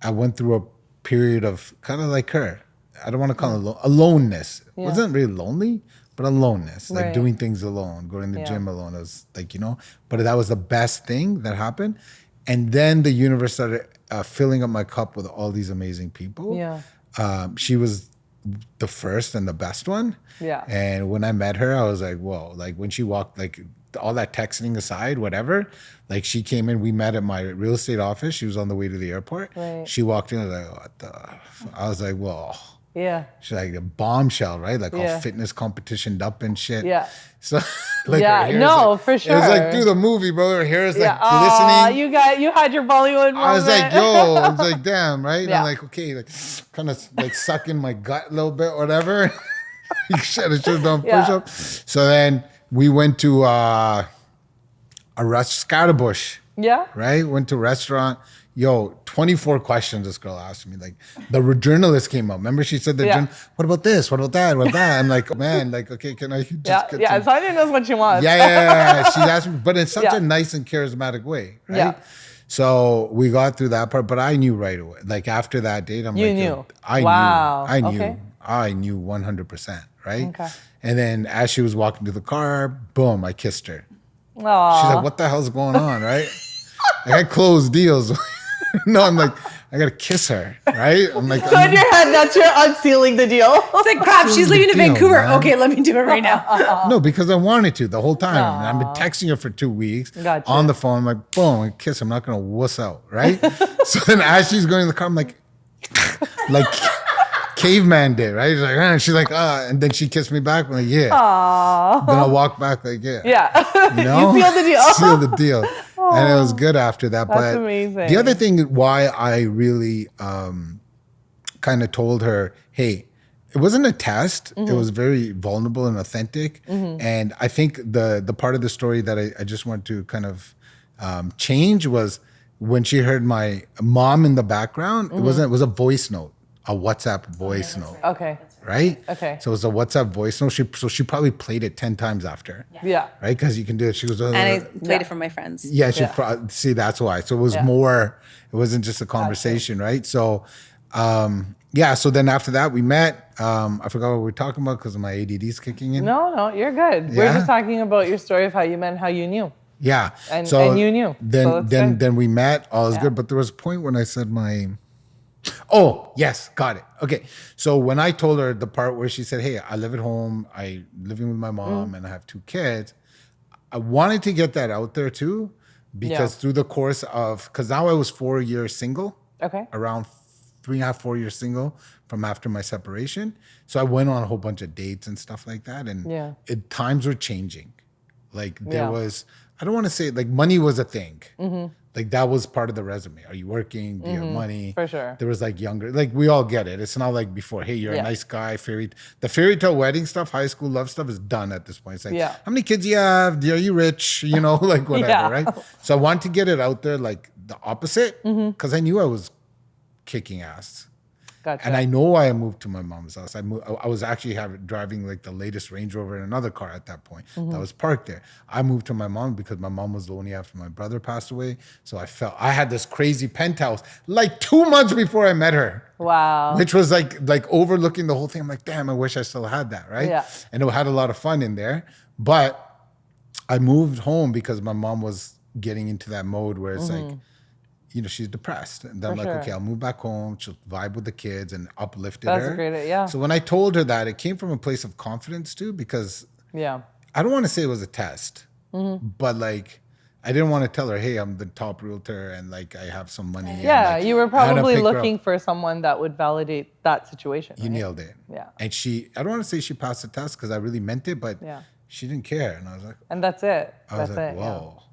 [SPEAKER 3] I went through a period of kind of like her. I don't want to call it aloneness. It wasn't really lonely, but aloneness, like doing things alone, going to the gym alone. I was like, but that was the best thing that happened. And then the universe started filling up my cup with all these amazing people.
[SPEAKER 1] Yeah.
[SPEAKER 3] She was the first and the best one.
[SPEAKER 1] Yeah.
[SPEAKER 3] And when I met her, I was like, whoa, like when she walked, like all that texting aside, whatever, like she came in, we met at my real estate office. She was on the way to the airport.
[SPEAKER 1] Right.
[SPEAKER 3] She walked in, I was like, what the? I was like, whoa.
[SPEAKER 1] Yeah.
[SPEAKER 3] She's like a bombshell, right? Like
[SPEAKER 1] Yeah.
[SPEAKER 3] all fitness competitioned up and shit.
[SPEAKER 1] Yeah.
[SPEAKER 3] So like
[SPEAKER 1] Yeah,
[SPEAKER 3] her hair's
[SPEAKER 1] no,
[SPEAKER 3] like,
[SPEAKER 1] for
[SPEAKER 3] It was
[SPEAKER 1] sure.
[SPEAKER 3] like through the movie, bro. Her hair is like
[SPEAKER 1] Aw,
[SPEAKER 3] glistening.
[SPEAKER 1] you had your Bollywood moment.
[SPEAKER 3] I was like, yo, I was like, damn, right? And
[SPEAKER 1] Yeah.
[SPEAKER 3] I'm like, okay, like kind of like sucking my gut a little bit, whatever. Shit, I should have done push-up. So then we went to a Scottibush,
[SPEAKER 1] Yeah.
[SPEAKER 3] right? Went to a restaurant. Yo, 24 questions this girl asked me. Like the journalist came up. Remember she said, what about this? What about that? What about that? I'm like, man, like, okay, can I just get
[SPEAKER 1] Yeah.
[SPEAKER 3] some-
[SPEAKER 1] Sonya knows what she wants.
[SPEAKER 3] Yeah. She asked me, but in such
[SPEAKER 1] Yeah.
[SPEAKER 3] a nice and charismatic way, right?
[SPEAKER 1] Yeah.
[SPEAKER 3] So we got through that part, but I knew right away. Like after that date, I'm
[SPEAKER 1] You
[SPEAKER 3] like,
[SPEAKER 1] knew.
[SPEAKER 3] I
[SPEAKER 1] Wow.
[SPEAKER 3] knew.
[SPEAKER 1] Okay.
[SPEAKER 3] I knew 100%, right?
[SPEAKER 1] Okay.
[SPEAKER 3] And then as she was walking to the car, boom, I kissed her.
[SPEAKER 1] Aw.
[SPEAKER 3] She's like, what the hell's going on, right? I got closed deals. No, I'm like, I gotta kiss her, right? I'm like,
[SPEAKER 1] So in your head, that's your unsealing the deal.
[SPEAKER 2] It's like, crap, she's leaving to
[SPEAKER 3] Deal,
[SPEAKER 2] Vancouver.
[SPEAKER 3] man.
[SPEAKER 2] Okay, let me do it right now.
[SPEAKER 3] no, because I wanted to the whole time. I've been texting her for 2 weeks
[SPEAKER 1] Gotcha.
[SPEAKER 3] on the phone. I'm like, boom, I kiss her. I'm not gonna wuss out, right? So then as she's going in the car, I'm like caveman did, right? She's like, and she's like, and then she kissed me back. I'm like, yeah.
[SPEAKER 1] Aww.
[SPEAKER 3] Then I walk back like, yeah.
[SPEAKER 1] Yeah.
[SPEAKER 3] You know?
[SPEAKER 1] You seal the deal.
[SPEAKER 3] Seal the deal. And it was good after that.
[SPEAKER 1] That's
[SPEAKER 3] but
[SPEAKER 1] amazing.
[SPEAKER 3] the other thing why I really kind of told her, hey, it wasn't a test. It was very vulnerable and authentic. And I think the part of the story that I just want to kind of change was when she heard my mom in the background, it was a voice note, a WhatsApp voice note.
[SPEAKER 1] Okay.
[SPEAKER 3] Right?
[SPEAKER 1] Okay.
[SPEAKER 3] So it was a WhatsApp voice note. She probably played it 10 times after.
[SPEAKER 1] Yeah.
[SPEAKER 3] Right? Because you can do it. She goes,
[SPEAKER 2] And I played it for my friends.
[SPEAKER 3] yeah, she
[SPEAKER 1] Yeah.
[SPEAKER 3] see, that's why. So it was more, it wasn't just a conversation, right? So, so then after that we met. I forgot what we were talking about because my ADD's kicking in.
[SPEAKER 1] No, you're good. We're
[SPEAKER 3] Yeah?
[SPEAKER 1] just talking about your story of how you met and how you knew.
[SPEAKER 3] Yeah.
[SPEAKER 1] And you knew.
[SPEAKER 3] Then,
[SPEAKER 1] So that's good.
[SPEAKER 3] then we met. All was good. But there was a point when I said oh, yes, got it. Okay. So when I told her the part where she said, hey, I live at home, I living with my mom and I have 2 kids, I wanted to get that out there too, because through the course of, because now I was 4 years single,
[SPEAKER 1] Okay.
[SPEAKER 3] around 3.5, 4 years single from after my separation. So I went on a whole bunch of dates and stuff like that. And times were changing. Like there was, I don't want to say like money was a thing. Like that was part of the resume. Are you working? Do you have money?
[SPEAKER 1] For sure.
[SPEAKER 3] There was like younger, like we all get it. It's not like before, hey, you're a nice guy. The fairy tale wedding stuff, high school love stuff is done at this point. It's like, how many kids you have? Are you rich? You know, like whatever, right? So I wanted to get it out there like the opposite because I knew I was kicking ass.
[SPEAKER 1] Gotcha.
[SPEAKER 3] And I know why I moved to my mom's house. I was actually driving like the latest Range Rover in another car at that point that was parked there. I moved to my mom because my mom was lonely after my brother passed away. So I had this crazy penthouse like 2 months before I met her.
[SPEAKER 1] Wow.
[SPEAKER 3] Which was like overlooking the whole thing. I'm like, damn, I wish I still had that, right?
[SPEAKER 1] Yeah.
[SPEAKER 3] And it had a lot of fun in there. But I moved home because my mom was getting into that mode where it's like, you know, she's depressed. And then I'm like, okay, I'll move back home. She'll vibe with the kids and uplifted her.
[SPEAKER 1] That's great. Yeah.
[SPEAKER 3] So when I told her that, it came from a place of confidence too, because I don't want to say it was a test, but like, I didn't want to tell her, hey, I'm the top realtor and like I have some money.
[SPEAKER 1] Yeah,
[SPEAKER 3] and, like,
[SPEAKER 1] you were
[SPEAKER 3] I had to
[SPEAKER 1] probably
[SPEAKER 3] pick her up.
[SPEAKER 1] looking for someone that would validate that situation.
[SPEAKER 3] You
[SPEAKER 1] right?
[SPEAKER 3] nailed it.
[SPEAKER 1] Yeah.
[SPEAKER 3] And I don't want to say she passed the test because I really meant it, but she didn't care. And I was like,
[SPEAKER 1] And that's it.
[SPEAKER 3] I was
[SPEAKER 1] That's
[SPEAKER 3] like,
[SPEAKER 1] it.
[SPEAKER 3] whoa.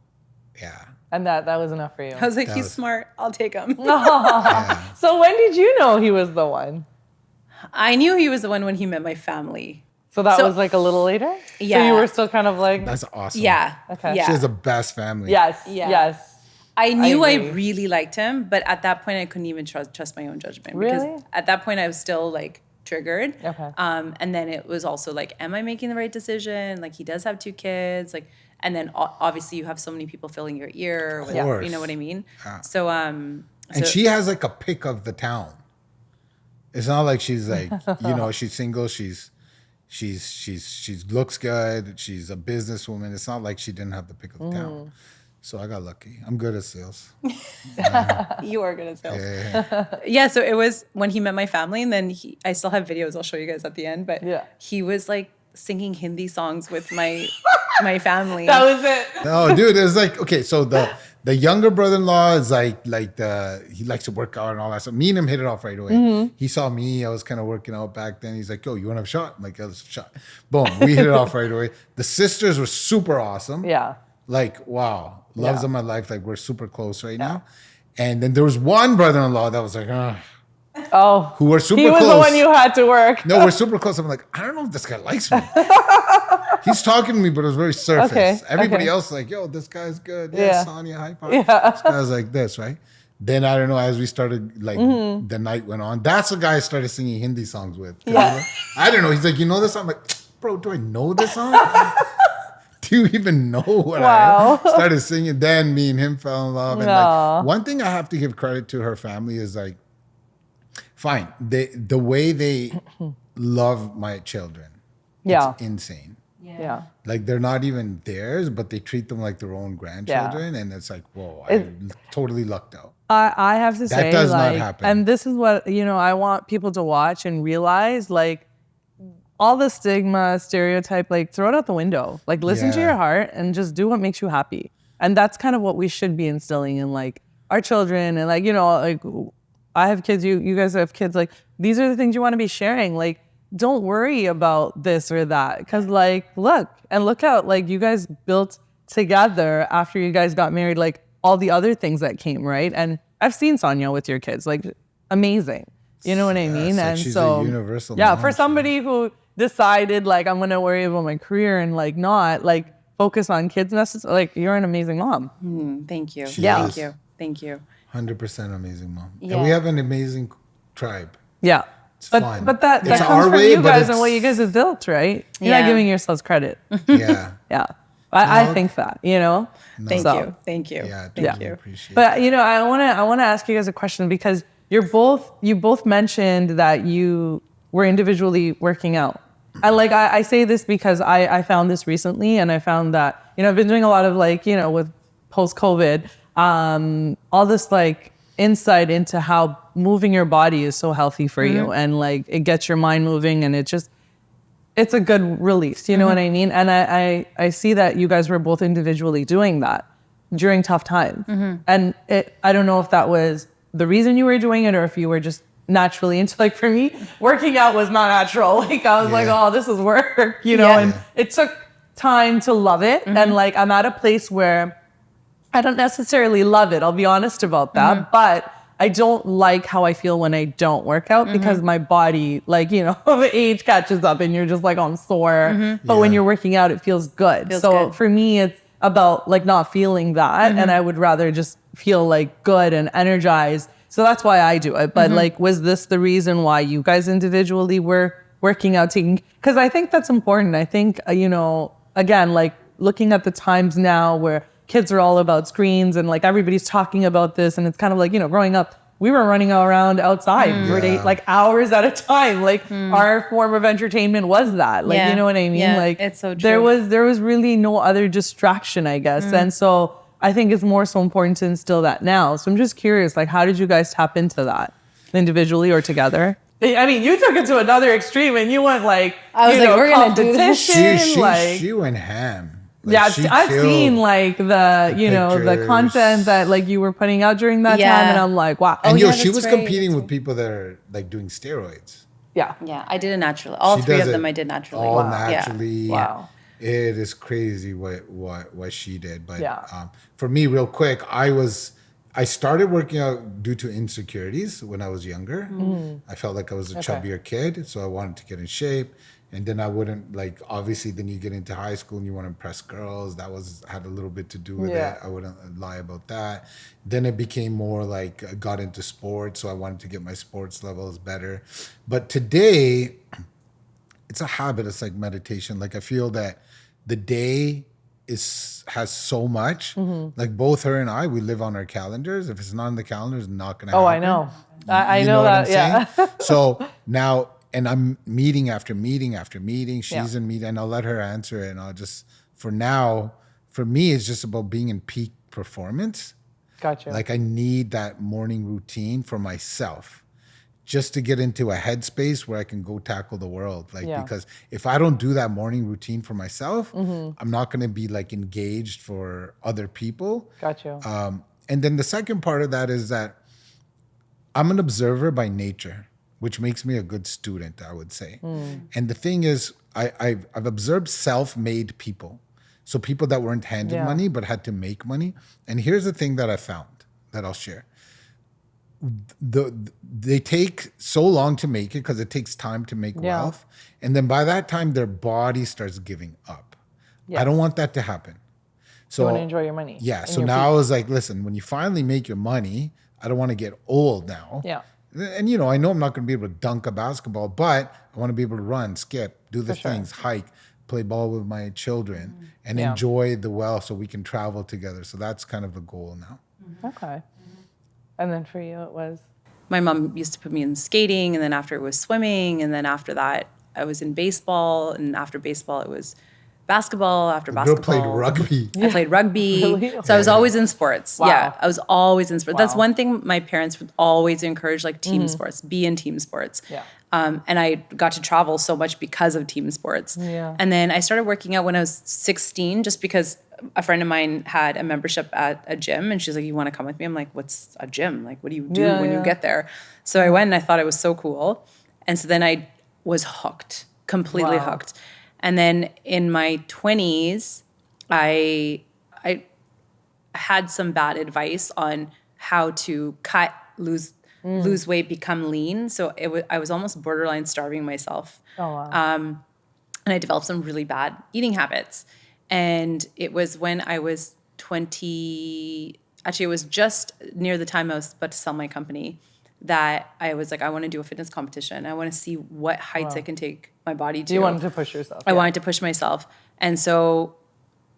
[SPEAKER 3] Yeah.
[SPEAKER 1] And that was enough for you.
[SPEAKER 2] I was like, he's smart. I'll take him.
[SPEAKER 1] So when did you know he was the one?
[SPEAKER 2] I knew he was the one when he met my family.
[SPEAKER 1] So that was like a little later? So
[SPEAKER 2] Yeah.
[SPEAKER 1] you were still kind of like,
[SPEAKER 3] That's awesome.
[SPEAKER 2] Yeah.
[SPEAKER 1] Okay.
[SPEAKER 2] Yeah.
[SPEAKER 3] She has the best family.
[SPEAKER 1] yes,
[SPEAKER 2] Yeah.
[SPEAKER 1] yes.
[SPEAKER 2] I knew I
[SPEAKER 1] agree.
[SPEAKER 2] really liked him, but at that point I couldn't even trust my own judgment.
[SPEAKER 1] Really?
[SPEAKER 2] Because at that point I was still like triggered.
[SPEAKER 1] Okay.
[SPEAKER 2] And then it was also like, am I making the right decision? Like he does have 2 kids. Like, and then obviously you have so many people filling your ear. With,
[SPEAKER 3] course.
[SPEAKER 2] you know what I mean?
[SPEAKER 3] Yeah.
[SPEAKER 2] So,
[SPEAKER 3] And she has like a pick of the town. It's not like she's like, you know, she's single. She looks good. She's a businesswoman. It's not like she didn't have the pick of the town. So I got lucky. I'm good at sales.
[SPEAKER 2] you are good at sales.
[SPEAKER 3] Yeah.
[SPEAKER 2] Yeah, so it was when he met my family, and then I still have videos I'll show you guys at the end, but he was like singing Hindi songs with my family.
[SPEAKER 1] That was it.
[SPEAKER 3] No, dude, it was like, okay, so the younger brother-in-law is like he likes to work out and all that stuff. Me and him hit it off right away. He saw me, I was kind of working out back then. He's like, yo, you want to have a shot? I'm like, yeah, let's have a shot. Boom, we hit it off right away. The sisters were super awesome.
[SPEAKER 1] Yeah.
[SPEAKER 3] Like, wow, loves of my life. Like, we're super close right now. And then there was one brother-in-law that was like,
[SPEAKER 1] Oh.
[SPEAKER 3] who were super
[SPEAKER 1] He was
[SPEAKER 3] close.
[SPEAKER 1] the one you had to work.
[SPEAKER 3] No, we're super close. I'm like, I don't know if this guy likes me. He's talking to me, but it was very surface.
[SPEAKER 1] Okay,
[SPEAKER 3] Everybody
[SPEAKER 1] okay.
[SPEAKER 3] else like, yo, this guy's good.
[SPEAKER 1] Yeah.
[SPEAKER 3] Yeah, Sonya, high five.
[SPEAKER 1] Yeah.
[SPEAKER 3] This guy's like this, right? Then I don't know, as we started, like the night went on, that's the guy I started singing Hindi songs with.
[SPEAKER 1] Yeah.
[SPEAKER 3] I don't know. He's like, you know this song? I'm like, bro, do I know this song? Do you even know what
[SPEAKER 1] Wow.
[SPEAKER 3] I am? Started singing. Then me and him fell in love. And
[SPEAKER 1] Aw.
[SPEAKER 3] like, one thing I have to give credit to her family is like, fine. The way they love my children.
[SPEAKER 1] Yeah.
[SPEAKER 3] It's insane.
[SPEAKER 1] Yeah.
[SPEAKER 3] Like they're not even theirs, but they treat them like their own grandchildren. And it's like, whoa, I totally lucked out.
[SPEAKER 1] I have to say,
[SPEAKER 3] does not
[SPEAKER 1] like,
[SPEAKER 3] happen.
[SPEAKER 1] and this is what, I want people to watch and realize, like, all the stigma, stereotype, like, throw it out the window. Like, listen to
[SPEAKER 3] Yeah.
[SPEAKER 1] your heart and just do what makes you happy. And that's kind of what we should be instilling in, like, our children. And, like, like, I have kids, you guys have kids. Like, these are the things you want to be sharing. Like, don't worry about this or that. Because, like, look out. Like, you guys built together after you guys got married, like, all the other things that came, right? And I've seen Sonya with your kids, like, amazing. You know what I mean?
[SPEAKER 3] like
[SPEAKER 1] And
[SPEAKER 3] she's
[SPEAKER 1] so,
[SPEAKER 3] a universal
[SPEAKER 1] yeah,
[SPEAKER 3] mom,
[SPEAKER 1] for
[SPEAKER 3] she-
[SPEAKER 1] somebody who decided, like, I'm going to worry about my career and, like, not, like, focus on kids, like, you're an amazing mom.
[SPEAKER 2] Thank you.
[SPEAKER 3] Yeah.
[SPEAKER 2] Thank you. Thank you.
[SPEAKER 3] 100% amazing mom.
[SPEAKER 2] Yeah.
[SPEAKER 3] And we have an amazing tribe.
[SPEAKER 1] Yeah.
[SPEAKER 3] fun.
[SPEAKER 1] But that
[SPEAKER 3] It's
[SPEAKER 1] comes
[SPEAKER 3] our
[SPEAKER 1] from
[SPEAKER 3] way,
[SPEAKER 1] you
[SPEAKER 3] but
[SPEAKER 1] guys
[SPEAKER 3] it's-
[SPEAKER 1] and what you guys have built, right? You're not
[SPEAKER 2] Yeah.
[SPEAKER 1] giving yourselves credit.
[SPEAKER 3] Yeah.
[SPEAKER 1] Yeah. I
[SPEAKER 3] No.
[SPEAKER 1] think that,
[SPEAKER 2] Thank
[SPEAKER 1] So-
[SPEAKER 2] you. Thank you.
[SPEAKER 3] Yeah.
[SPEAKER 2] Thank
[SPEAKER 3] Totally
[SPEAKER 2] you.
[SPEAKER 3] appreciate it.
[SPEAKER 1] But I want to ask you guys a question because you both mentioned that you were individually working out. And like I say this because I found this recently, and I found that I've been doing a lot of like with post COVID, all this like insight into how moving your body is so healthy for you, and like it gets your mind moving, and it's a good release. You know what I mean? And I see that you guys were both individually doing that during tough times. And I don't know if that was the reason you were doing it or if you were just naturally into, like, for me, working out was not natural. Like I was like,
[SPEAKER 3] Yeah.
[SPEAKER 1] oh, this is work,
[SPEAKER 2] Yeah.
[SPEAKER 1] and it took time to love it. And like, I'm at a place where I don't necessarily love it. I'll be honest about that. But I don't like how I feel when I don't work out because my body, like, the age catches up and you're just like, I'm sore. But when
[SPEAKER 3] Yeah.
[SPEAKER 1] you're working out, it feels good.
[SPEAKER 2] Feels
[SPEAKER 1] so
[SPEAKER 2] good.
[SPEAKER 1] for me, it's about like not feeling that. And I would rather just feel like good and energized. So that's why I do it. But like, was this the reason why you guys individually were working out? Because I think that's important. I think, again, like looking at the times now where kids are all about screens and like everybody's talking about this. And it's kind of like, growing up, we were running around outside for
[SPEAKER 3] Yeah.
[SPEAKER 1] like hours at a time. Like our form of entertainment was that. Like,
[SPEAKER 2] Yeah.
[SPEAKER 1] you know what I mean?
[SPEAKER 2] Yeah,
[SPEAKER 1] Like
[SPEAKER 2] it's so
[SPEAKER 1] there
[SPEAKER 2] true.
[SPEAKER 1] was really no other distraction, I guess. And so I think it's more so important to instill that now. So I'm just curious, like, how did you guys tap into that individually or together? I mean, you took it to another extreme and you went like,
[SPEAKER 2] I was like, we're gonna do this.
[SPEAKER 1] competition,
[SPEAKER 3] She went ham. Like,
[SPEAKER 1] yeah,
[SPEAKER 3] she
[SPEAKER 1] I've
[SPEAKER 3] killed.
[SPEAKER 1] seen like the
[SPEAKER 3] pictures.
[SPEAKER 1] content that like you were putting out during that
[SPEAKER 2] Yeah.
[SPEAKER 1] time, and I'm like, wow.
[SPEAKER 3] And
[SPEAKER 2] yeah,
[SPEAKER 3] she
[SPEAKER 2] that's
[SPEAKER 3] was
[SPEAKER 2] right,
[SPEAKER 3] competing
[SPEAKER 2] that's
[SPEAKER 3] with people that are like doing steroids.
[SPEAKER 1] Yeah.
[SPEAKER 2] Yeah, I did it naturally. All
[SPEAKER 3] She
[SPEAKER 2] three
[SPEAKER 3] does
[SPEAKER 2] of them
[SPEAKER 3] it
[SPEAKER 2] I did naturally.
[SPEAKER 3] all
[SPEAKER 2] Wow.
[SPEAKER 3] naturally.
[SPEAKER 1] Wow.
[SPEAKER 3] It is crazy what she did. But
[SPEAKER 1] Yeah.
[SPEAKER 3] for me, real quick, I started working out due to insecurities when I was younger. I felt like I was a chubbier kid, so I wanted to get in shape. And then I wouldn't like, obviously then you get into high school and you want to impress girls. That had a little bit to do with
[SPEAKER 1] Yeah.
[SPEAKER 3] it. I wouldn't lie about that. Then it became more like I got into sports. So I wanted to get my sports levels better. But today it's a habit. It's like meditation. Like I feel that the day has so much. Like both her and I, we live on our calendars. If it's not on the calendar, it's not going to happen.
[SPEAKER 1] Oh, I know. I
[SPEAKER 3] You
[SPEAKER 1] know
[SPEAKER 3] what
[SPEAKER 1] that.
[SPEAKER 3] I'm
[SPEAKER 1] Yeah.
[SPEAKER 3] saying? So now, and I'm meeting after meeting after meeting. She's
[SPEAKER 1] Yeah.
[SPEAKER 3] in meeting, and I'll let her answer it. And I'll just, for now, for me, it's just about being in peak performance.
[SPEAKER 1] Gotcha.
[SPEAKER 3] Like I need that morning routine for myself just to get into a headspace where I can go tackle the world. Like,
[SPEAKER 1] Yeah.
[SPEAKER 3] because if I don't do that morning routine for myself,
[SPEAKER 1] Mm-hmm.
[SPEAKER 3] I'm not going to be like engaged for other people.
[SPEAKER 1] Gotcha.
[SPEAKER 3] And then the second part of that is that I'm an observer by nature, which makes me a good student, I would say. And the thing is, I've observed self-made people. So people that weren't handed
[SPEAKER 1] Yeah.
[SPEAKER 3] money, but had to make money. And here's the thing that I found that I'll share. They take so long to make it because it takes time to make
[SPEAKER 1] Yeah.
[SPEAKER 3] wealth. And then by that time, their body starts giving up.
[SPEAKER 1] Yes.
[SPEAKER 3] I don't want that to happen. So
[SPEAKER 1] you want to enjoy your money.
[SPEAKER 3] yeah.
[SPEAKER 1] and
[SPEAKER 3] So
[SPEAKER 1] your
[SPEAKER 3] now I
[SPEAKER 1] peace.
[SPEAKER 3] was like, listen, when you finally make your money, I don't want to get old now.
[SPEAKER 1] Yeah.
[SPEAKER 3] And I know I'm not going to be able to dunk a basketball, but I want to be able to run, skip, do the
[SPEAKER 1] sure.
[SPEAKER 3] things, hike, play ball with my children, and
[SPEAKER 1] Yeah.
[SPEAKER 3] enjoy the wealth so we can travel together. So that's kind of the goal now.
[SPEAKER 1] Okay. And then for you, it was.
[SPEAKER 2] my mom used to put me in skating, and then after it was swimming, and then after that I was in baseball, and after baseball it was basketball. After
[SPEAKER 3] The girl
[SPEAKER 2] basketball,
[SPEAKER 3] played rugby.
[SPEAKER 2] I played rugby.
[SPEAKER 1] Really?
[SPEAKER 2] So I was always in sports.
[SPEAKER 1] Wow.
[SPEAKER 2] Yeah, I was always in sports. That's
[SPEAKER 1] Wow.
[SPEAKER 2] one thing my parents would always encourage, like team sports, be in team sports.
[SPEAKER 1] Yeah.
[SPEAKER 2] And I got to travel so much because of team sports.
[SPEAKER 1] Yeah.
[SPEAKER 2] And then I started working out when I was 16, just because a friend of mine had a membership at a gym, and she's like, "You want to come with me?" I'm like, "What's a gym? Like, what do you do when you get there?" So I went, and I thought it was so cool. And so then I was hooked, completely
[SPEAKER 1] Wow.
[SPEAKER 2] hooked. And then in my 20s, I had some bad advice on how to cut, lose weight, become lean. So I was almost borderline starving myself.
[SPEAKER 1] Oh, wow.
[SPEAKER 2] And I developed some really bad eating habits. And it was when I was 20, actually it was just near the time I was about to sell my company, that I was like, I want to do a fitness competition. I want to see what heights I can take my body to.
[SPEAKER 1] You wanted to push yourself.
[SPEAKER 2] I wanted to push myself. And so,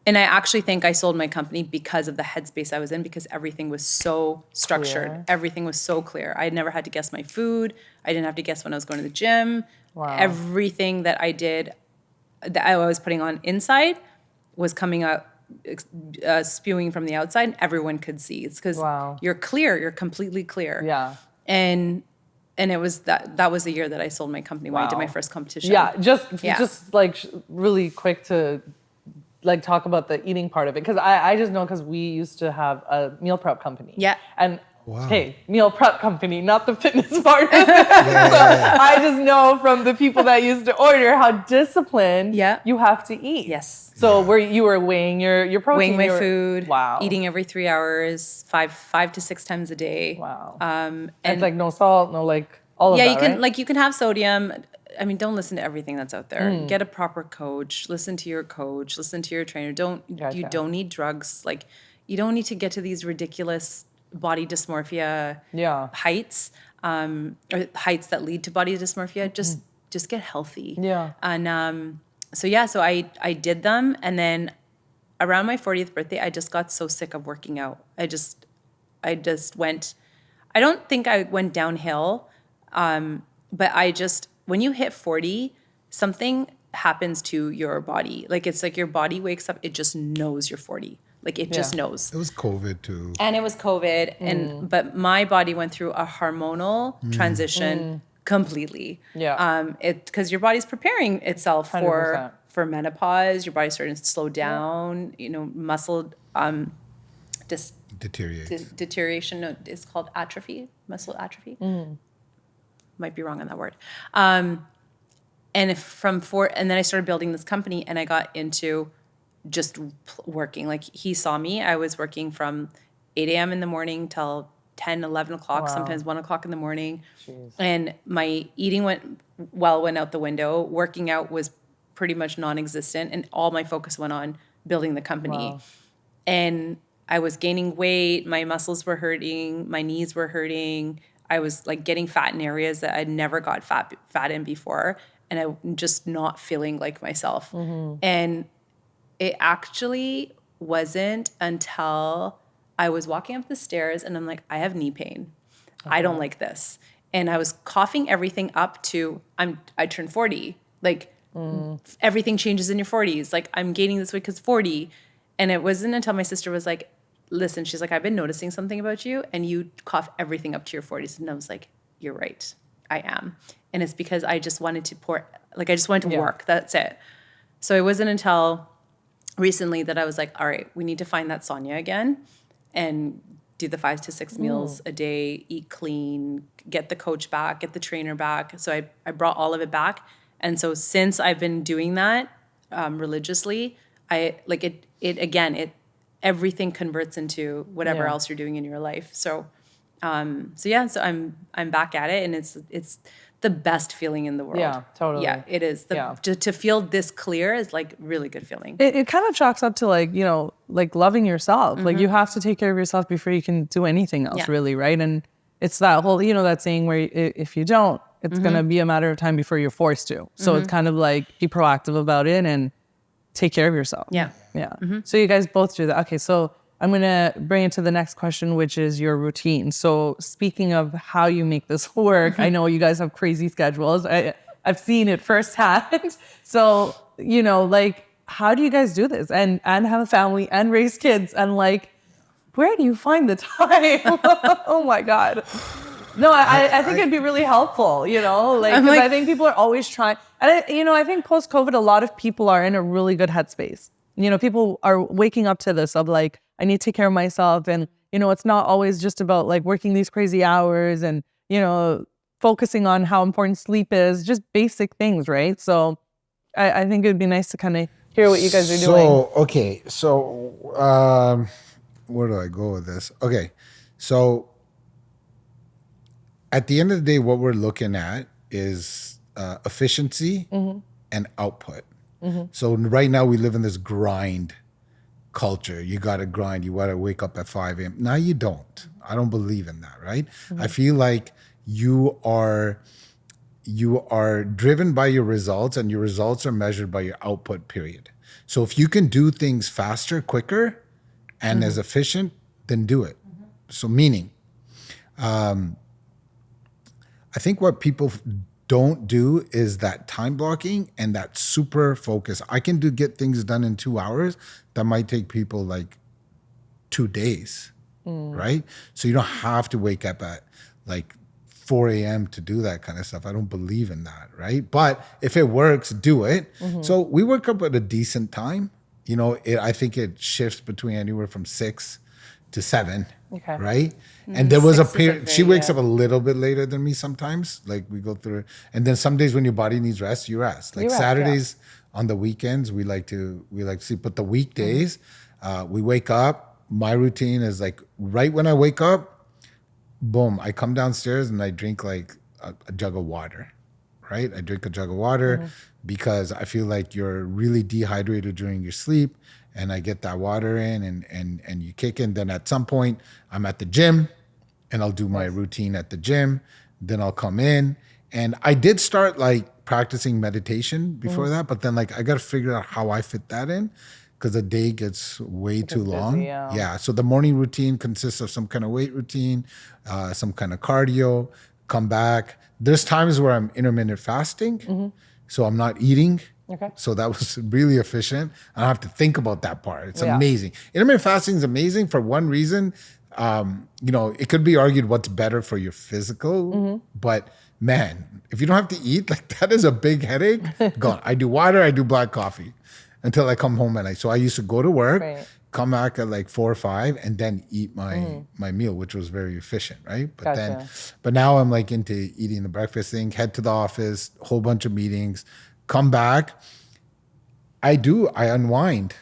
[SPEAKER 2] and I actually think I sold my company because of the headspace I was in, because everything was so structured.
[SPEAKER 1] Clear.
[SPEAKER 2] Everything was so clear. I had never had to guess my food. I didn't have to guess when I was going to the gym.
[SPEAKER 1] Wow.
[SPEAKER 2] Everything that I did, that I was putting on inside, was coming out, spewing from the outside, and everyone could see. It's because
[SPEAKER 1] Wow.
[SPEAKER 2] you're clear. You're completely clear.
[SPEAKER 1] Yeah.
[SPEAKER 2] And it was that was the year that I sold my company, when I did my first competition.
[SPEAKER 1] Yeah, just
[SPEAKER 2] Yeah.
[SPEAKER 1] like really quick to like talk about the eating part of it, because I just know, because we used to have a meal prep company.
[SPEAKER 2] Yeah.
[SPEAKER 1] And
[SPEAKER 3] Wow.
[SPEAKER 1] hey, meal prep company, not the fitness part of it. I just know from the people that used to order how disciplined
[SPEAKER 2] Yeah.
[SPEAKER 1] you have to eat.
[SPEAKER 2] Yes.
[SPEAKER 1] So where you were weighing your protein,
[SPEAKER 2] Weighing my
[SPEAKER 1] you were-
[SPEAKER 2] food.
[SPEAKER 1] Wow.
[SPEAKER 2] Eating every 3 hours, five to 6 times a day.
[SPEAKER 1] Wow.
[SPEAKER 2] And
[SPEAKER 1] And like no salt, no like all of
[SPEAKER 2] yeah,
[SPEAKER 1] that,
[SPEAKER 2] you can
[SPEAKER 1] right?
[SPEAKER 2] like you can have sodium. I mean, don't listen to everything that's out there.
[SPEAKER 1] Hmm.
[SPEAKER 2] Get a proper coach. Listen to your coach. Listen to your trainer. You
[SPEAKER 1] Gotcha.
[SPEAKER 2] don't need drugs. Like, you don't need to get to these ridiculous body dysmorphia
[SPEAKER 1] Yeah.
[SPEAKER 2] heights, or heights that lead to body dysmorphia. Just get healthy.
[SPEAKER 1] Yeah.
[SPEAKER 2] And so I did them, and then around my 40th birthday, I just got so sick of working out. I just went. I don't think I went downhill, but when you hit 40, something happens to your body. Like, it's like your body wakes up, it just knows you're 40. Like, it just knows.
[SPEAKER 3] It was COVID too.
[SPEAKER 2] And it was COVID, but my body went through a hormonal transition completely.
[SPEAKER 1] Yeah.
[SPEAKER 2] Because your body's preparing itself
[SPEAKER 1] 100%.
[SPEAKER 2] for menopause. Your body's starting to slow down. Muscle deterioration. No, it's called atrophy, muscle atrophy. Might be wrong on that word. And then I started building this company, and I got into just working. Like, he saw me. I was working from 8 a.m. in the morning till 10, 11 o'clock,
[SPEAKER 1] Wow.
[SPEAKER 2] sometimes 1 o'clock in the morning.
[SPEAKER 1] Jeez.
[SPEAKER 2] And my eating went out the window. Working out was pretty much non-existent, and all my focus went on building the company.
[SPEAKER 1] Wow.
[SPEAKER 2] And I was gaining weight. My muscles were hurting. My knees were hurting. I was like getting fat in areas that I'd never got fat in before. And I'm just not feeling like myself. And it actually wasn't until I was walking up the stairs, and I'm like, I have knee pain. I don't like this. And I was coughing everything up to, I turned 40. Like, everything changes in your 40s. Like, I'm gaining this weight because 40. And it wasn't until my sister was like, listen, she's like, I've been noticing something about you, and you cough everything up to your 40s. And I was like, you're right, I am. And it's because I just wanted to work. That's it. So it wasn't until recently that I was like, all right, we need to find that Sonya again and do the 5 to 6 meals a day, eat clean, get the coach back, get the trainer back. So I brought all of it back. And so since I've been doing that religiously, everything converts into whatever else you're doing in your life. So I'm back at it, and it's the best feeling in the world.
[SPEAKER 1] Yeah, totally.
[SPEAKER 2] Yeah, it is. To feel this clear is like really good feeling.
[SPEAKER 1] It kind of chalks up to like loving yourself. Like, you have to take care of yourself before you can do anything else, really, right? And it's that whole, that saying where if you don't, it's going to be a matter of time before you're forced to. So it's kind of like, be proactive about it and take care of yourself.
[SPEAKER 2] Yeah.
[SPEAKER 1] Yeah. So you guys both do that. Okay. So I'm going to bring it to the next question, which is your routine. So speaking of how you make this work, I know you guys have crazy schedules. I've seen it firsthand. So, you know, like, how do you guys do this and have a family and raise kids? And like, where do you find the time? Oh my God. No, I think it'd be really helpful, you know, like, 'cause I think people are always trying. And, I think post-COVID, a lot of people are in a really good headspace. You know, people are waking up to this of like, I need to take care of myself. And, you know, it's not always just about like working these crazy hours and, you know, focusing on how important sleep is, just basic things, right? So I think it'd be nice to kind of hear what you guys are doing.
[SPEAKER 3] Okay. So, where do I go with this? Okay. So, at the end of the day, what we're looking at is efficiency and output. So right now we live in this grind culture. You got to grind. You got to wake up at 5 a.m. Now you don't. I don't believe in that, right? I feel like you are driven by your results, and your results are measured by your output, period. So if you can do things faster, quicker, and as efficient, then do it. So meaning, I think what people don't do is that time blocking and that super focus. I can get things done in 2 hours that might take people like 2 days, right? So you don't have to wake up at like 4 a.m. to do that kind of stuff. I don't believe in that, right? But if it works, do it. So we wake up at a decent time. You know, I think it shifts between anywhere from 6 to 7, right? And there was a period, she wakes up a little bit later than me sometimes. Like we go through, and then some days when your body needs rest, you rest. Like Saturdays on the weekends, we like to sleep. But the weekdays, we wake up. My routine is like right when I wake up, boom, I come downstairs and I drink like a jug of water, right? I drink a jug of water because I feel like you're really dehydrated during your sleep. And I get that water in and you kick in. Then at some point, I'm at the gym and I'll do my routine at the gym. Then I'll come in. And I did start like practicing meditation before that, but then like I got to figure out how I fit that in because the day gets way too long. Yeah. So the morning routine consists of some kind of weight routine, some kind of cardio, come back. There's times where I'm intermittent fasting. So I'm not eating. So that was really efficient. I don't have to think about that part. It's amazing. Intermittent fasting is amazing for one reason. You know, it could be argued what's better for your physical, but man, if you don't have to eat, like that is a big headache. Gone. I do water, I do black coffee until I come home at night. So I used to go to work, come back at like 4 or 5, and then eat my meal, which was very efficient, right? But now I'm like into eating the breakfast thing, head to the office, whole bunch of meetings, come back. I unwind.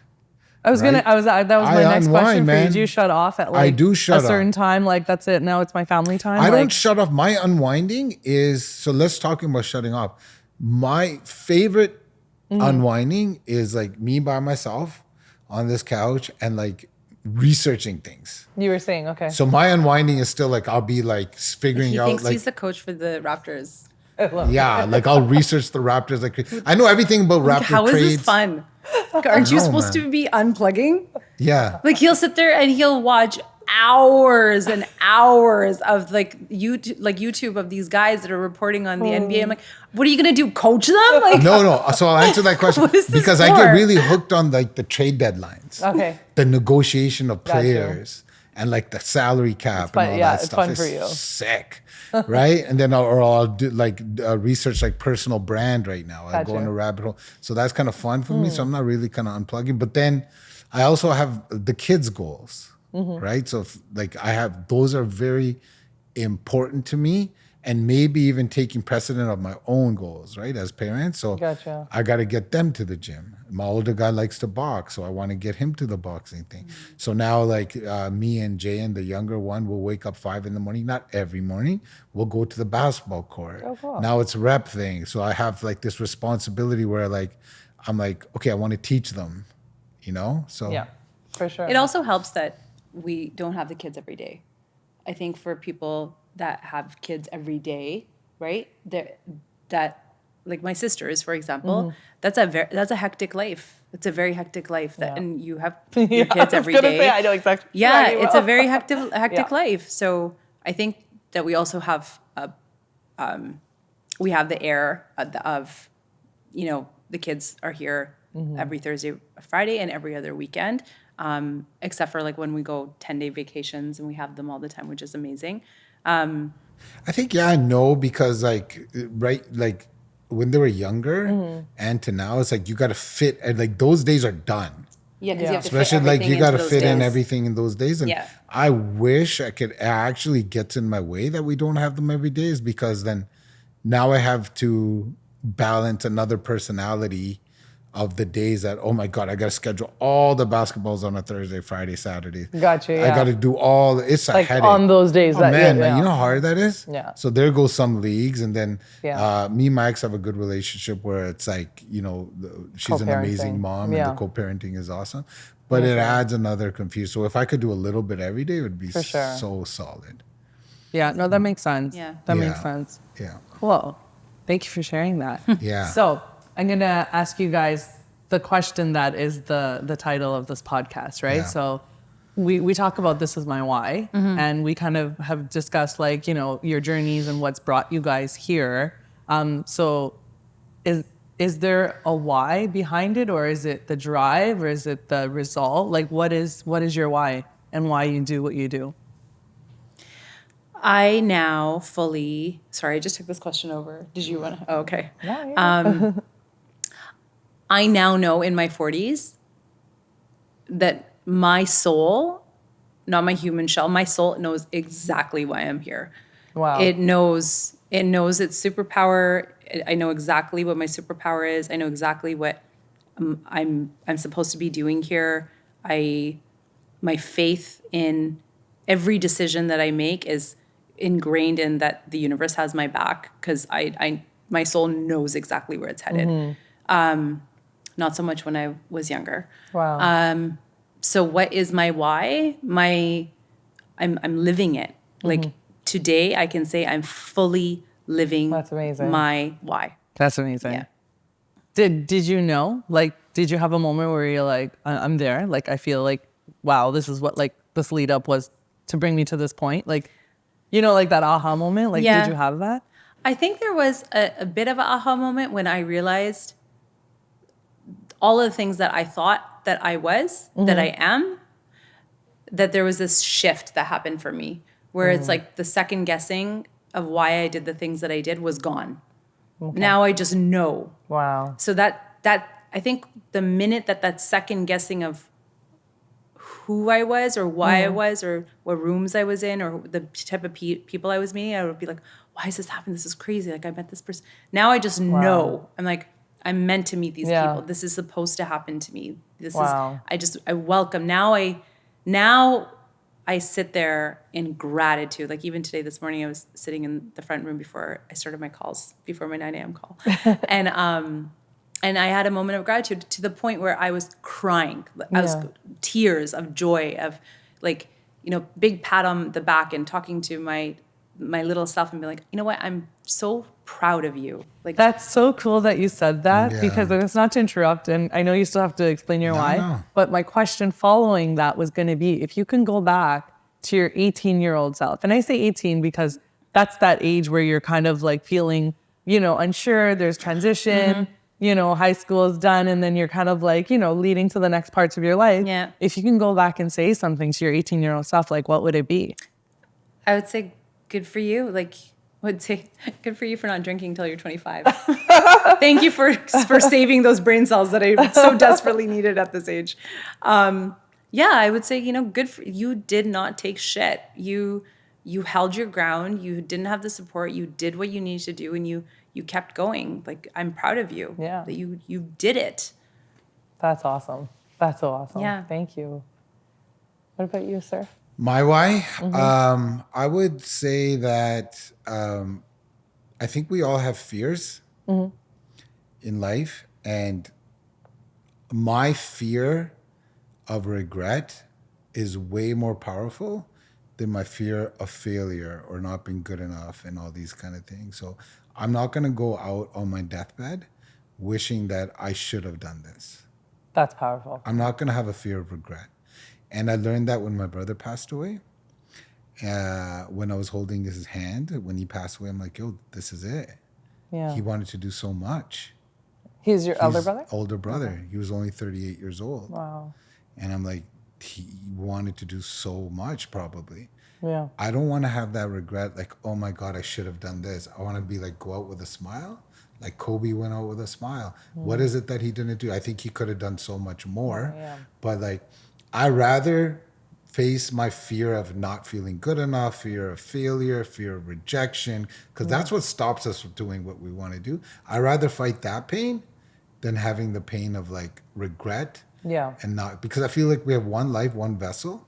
[SPEAKER 1] That was my next question for you. Do you shut off at like a certain time? Like that's it. Now it's my family time.
[SPEAKER 3] I don't shut off. My unwinding is, so let's talk about shutting off. My favorite unwinding is like me by myself on this couch and like researching things.
[SPEAKER 1] You were saying, okay.
[SPEAKER 3] So my unwinding is still like, I'll be like figuring out.
[SPEAKER 2] He thinks
[SPEAKER 3] like,
[SPEAKER 2] he's the coach for the Raptors.
[SPEAKER 3] Yeah, like I'll research the Raptors. Like I know everything about Raptor
[SPEAKER 2] How
[SPEAKER 3] trades.
[SPEAKER 2] is this fun? Aren't you supposed to be unplugging?
[SPEAKER 3] Yeah.
[SPEAKER 2] Like he'll sit there and he'll watch hours and hours of like YouTube of these guys that are reporting on the NBA. I'm like, what are you gonna do? Coach them? Like
[SPEAKER 3] No. So I'll answer that question because I get really hooked on like the trade deadlines.
[SPEAKER 1] Okay.
[SPEAKER 3] The negotiation of players and like the salary cap and all that stuff
[SPEAKER 1] it's fun for you.
[SPEAKER 3] Sick. Right? And then I'll do like research like personal brand right now. I go in a rabbit hole. So that's kind of fun for me. So I'm not really kind of unplugging. But then I also have the kids' goals, right? So those are very important to me and maybe even taking precedent of my own goals, right? As parents. So I got to get them to the gym. My older guy likes to box, so I want to get him to the boxing thing. So now like me and Jay and the younger one will wake up 5 a.m, not every morning. We'll go to the basketball court. Oh, cool. Now it's rep thing. So I have like this responsibility where like, I'm like, okay, I want to teach them, you know? So
[SPEAKER 1] yeah, for sure.
[SPEAKER 2] It also helps that we don't have the kids every day. I think for people that have kids every day, right? That like my sisters, for example, that's a hectic life. It's a very hectic life and you have your kids every day.
[SPEAKER 1] Say, I know exactly.
[SPEAKER 2] Yeah, it's a very hectic life. So I think that we also have we have the air of the kids are here every Thursday, Friday, and every other weekend, except for like when we go 10-day vacations and we have them all the time, which is amazing.
[SPEAKER 3] I think, no, because like, right, like when they were younger and to now, it's like you got to fit, and like those days are done.
[SPEAKER 2] Yeah, because you have to
[SPEAKER 3] Especially
[SPEAKER 2] fit
[SPEAKER 3] like you got to
[SPEAKER 2] into
[SPEAKER 3] fit
[SPEAKER 2] those
[SPEAKER 3] in
[SPEAKER 2] days.
[SPEAKER 3] everything in those days. And
[SPEAKER 2] Yeah.
[SPEAKER 3] I wish I could actually get in my way that we don't have them every day, is because then now I have to balance another personality of the days that, oh my God, I got to schedule all the basketballs on a Thursday, Friday, Saturday.
[SPEAKER 1] Gotcha,
[SPEAKER 3] I
[SPEAKER 1] yeah.
[SPEAKER 3] got to do all, it's a
[SPEAKER 1] Like
[SPEAKER 3] headache.
[SPEAKER 1] on those days
[SPEAKER 3] Oh
[SPEAKER 1] that-
[SPEAKER 3] man,
[SPEAKER 1] yeah.
[SPEAKER 3] you know how hard that is?
[SPEAKER 1] Yeah.
[SPEAKER 3] So there goes some leagues. And then
[SPEAKER 1] Yeah.
[SPEAKER 3] me and my ex have a good relationship where it's like, she's an amazing
[SPEAKER 1] Co-parenting.
[SPEAKER 3] mom
[SPEAKER 1] Yeah.
[SPEAKER 3] and the co-parenting is awesome. But it adds another confuse. So if I could do a little bit every day, it would be
[SPEAKER 1] For sure.
[SPEAKER 3] so solid.
[SPEAKER 1] Yeah, no, that makes sense.
[SPEAKER 2] Yeah.
[SPEAKER 1] That
[SPEAKER 3] Yeah.
[SPEAKER 1] makes sense.
[SPEAKER 3] Yeah.
[SPEAKER 1] Cool. Thank you for sharing that.
[SPEAKER 3] Yeah.
[SPEAKER 1] So I'm going to ask you guys the question that is the title of this podcast, right?
[SPEAKER 3] Yeah.
[SPEAKER 1] So we talk about this is my why, and we kind of have discussed like, your journeys and what's brought you guys here. So is there a why behind it, or is it the drive, or is it the result? Like what is your why and why you do what you do?
[SPEAKER 2] I now fully, sorry, I just took this question over. Did you want to? Oh, okay. I now know in my 40s that my soul, not my human shell, my soul knows exactly why I'm here.
[SPEAKER 1] Wow.
[SPEAKER 2] It knows its superpower. I know exactly what my superpower is. I know exactly what I'm supposed to be doing here. My faith in every decision that I make is ingrained in that the universe has my back, because my soul knows exactly where it's headed. Not so much when I was younger.
[SPEAKER 1] Wow.
[SPEAKER 2] So what is my why? I'm living it. Like today I can say I'm fully living
[SPEAKER 1] That's amazing.
[SPEAKER 2] my why.
[SPEAKER 1] That's amazing.
[SPEAKER 2] Yeah.
[SPEAKER 1] Did you know? Like, did you have a moment where you're like, I'm there? Like, I feel like, wow, this is what like this lead up was to bring me to this point. Like, like that aha moment. Like,
[SPEAKER 2] Yeah.
[SPEAKER 1] did you have that?
[SPEAKER 2] I think there was a bit of an aha moment when I realized all of the things that I thought that I was, that I am, that there was this shift that happened for me where it's like the second guessing of why I did the things that I did was gone. Okay. Now I just know.
[SPEAKER 1] Wow.
[SPEAKER 2] So that I think the minute that second guessing of who I was or why I was or what rooms I was in or the type of people I was meeting, I would be like, why is this happening? This is crazy. Like I met this person. Now I just know. I'm like, I'm meant to meet these people. This is supposed to happen to me. This is, I welcome. Now I sit there in gratitude. Like even today, this morning, I was sitting in the front room before I started my calls, before my 9 a.m. call. And I had a moment of gratitude to the point where I was crying. I was tears of joy, of like, big pat on the back and talking to my little self and be like, you know what? I'm so proud of you. Like
[SPEAKER 1] That's so cool that you said that,
[SPEAKER 3] Yeah.
[SPEAKER 1] because it's not to interrupt, and I know you still have to explain your why,
[SPEAKER 3] no.
[SPEAKER 1] but my question following that was going to be, if you can go back to your 18-year-old self, and I say 18 because that's that age where you're kind of like feeling, unsure, there's transition, high school is done, and then you're kind of like, leading to the next parts of your life.
[SPEAKER 2] Yeah.
[SPEAKER 1] If you can go back and say something to your 18-year-old self, like what would it be?
[SPEAKER 2] I would say, good for you. Like, I would say, good for you for not drinking until you're 25. Thank you for saving those brain cells that I so desperately needed at this age. Yeah, I would say, good for you. Did not take shit. You held your ground. You didn't have the support. You did what you needed to do, and you kept going. Like, I'm proud of you.
[SPEAKER 1] Yeah.
[SPEAKER 2] That you did it.
[SPEAKER 1] That's awesome. That's so awesome.
[SPEAKER 2] Yeah.
[SPEAKER 1] Thank you. What about you, sir?
[SPEAKER 3] My why? I would say that I think we all have fears in life. And my fear of regret is way more powerful than my fear of failure or not being good enough and all these kind of things. So I'm not going to go out on my deathbed wishing that I should have done this.
[SPEAKER 1] That's powerful.
[SPEAKER 3] I'm not going to have a fear of regret. And I learned that when my brother passed away. When I was holding his hand, when he passed away, I'm like, yo, this is it.
[SPEAKER 1] Yeah.
[SPEAKER 3] He wanted to do so much.
[SPEAKER 1] He's your elder brother?
[SPEAKER 3] Older brother. He was only 38 years old.
[SPEAKER 1] Wow.
[SPEAKER 3] And I'm like, he wanted to do so much probably.
[SPEAKER 1] Yeah.
[SPEAKER 3] I don't want to have that regret, like, oh my God, I should have done this. I want to be like, go out with a smile. Like Kobe went out with a smile. What is it that he didn't do? I think he could have done so much more.
[SPEAKER 1] Yeah.
[SPEAKER 3] But like, I rather face my fear of not feeling good enough, fear of failure, fear of rejection, because that's what stops us from doing what we want to do. I rather fight that pain than having the pain of like regret.
[SPEAKER 1] Yeah.
[SPEAKER 3] And not, because I feel like we have one life, one vessel,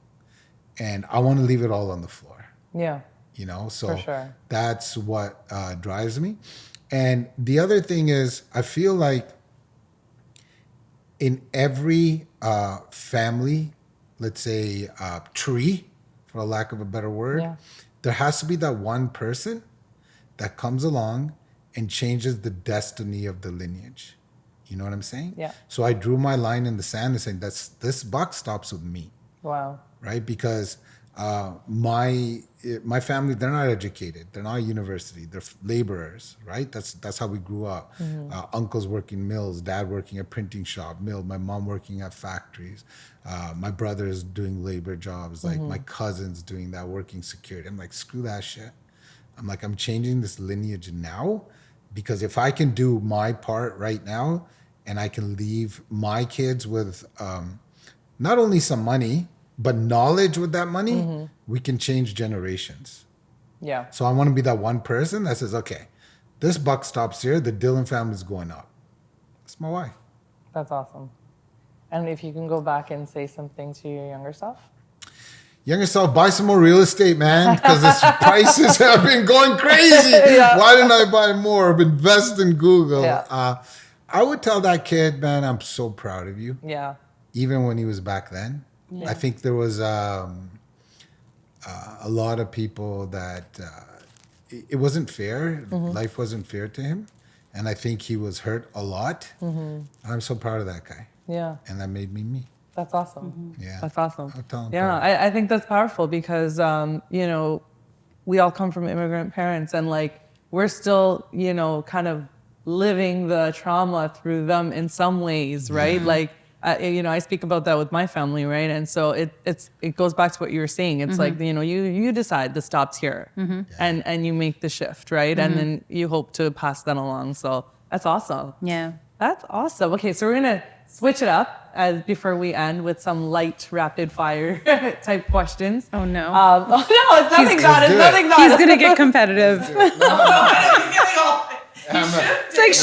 [SPEAKER 3] and I want to leave it all on the floor.
[SPEAKER 1] Yeah.
[SPEAKER 3] You know, so
[SPEAKER 1] For sure.
[SPEAKER 3] that's what drives me. And the other thing is, I feel like in every family, let's say tree, for a lack of a better word,
[SPEAKER 1] Yeah.
[SPEAKER 3] there has to be that one person that comes along and changes the destiny of the lineage. You know what I'm saying?
[SPEAKER 1] Yeah.
[SPEAKER 3] So I drew my line in the sand and saying, this buck stops with me.
[SPEAKER 1] Wow.
[SPEAKER 3] Right? Because my family, they're not educated. They're not university. They're laborers, right? That's how we grew up. Uncles working mills, dad working at printing shop, mill, my mom working at factories, my brothers doing labor jobs, like my cousins doing that, working security. I'm like, screw that shit. I'm like, I'm changing this lineage now, because if I can do my part right now and I can leave my kids with not only some money, but knowledge with that money, we can change generations.
[SPEAKER 1] Yeah.
[SPEAKER 3] So I want to be that one person that says, okay, this buck stops here. The Dhillon family is going up. That's my why.
[SPEAKER 1] That's awesome. And if you can go back and say something to your younger self?
[SPEAKER 3] Younger self, buy some more real estate, man, because the prices have been going crazy. Why didn't I buy more? Invest in Google.
[SPEAKER 1] Yeah.
[SPEAKER 3] I would tell that kid, man, I'm so proud of you.
[SPEAKER 1] Yeah.
[SPEAKER 3] Even when he was back then.
[SPEAKER 1] Yeah.
[SPEAKER 3] I think there was a lot of people that it wasn't fair. Life wasn't fair to him. And I think he was hurt a lot. I'm so proud of that guy.
[SPEAKER 1] Yeah.
[SPEAKER 3] And that made me me.
[SPEAKER 1] That's awesome.
[SPEAKER 3] Yeah.
[SPEAKER 1] That's awesome.
[SPEAKER 3] I'll tell him
[SPEAKER 1] Yeah,
[SPEAKER 3] proud.
[SPEAKER 1] I think that's powerful because, you know, we all come from immigrant parents and like we're still, you know, kind of living the trauma through them in some ways, right? Like, you know, I speak about that with my family, right? And so it goes back to what you were saying. It's like, you know, you decide the stop's here and you make the shift, right? And then you hope to pass that along. So that's awesome.
[SPEAKER 2] Yeah.
[SPEAKER 1] That's awesome. Okay, so we're gonna switch it up before we end with some light, rapid fire type questions.
[SPEAKER 2] Oh no.
[SPEAKER 1] No, it's nothing bad. It's
[SPEAKER 3] do it.
[SPEAKER 1] nothing bad.
[SPEAKER 2] He's gonna get competitive. It's like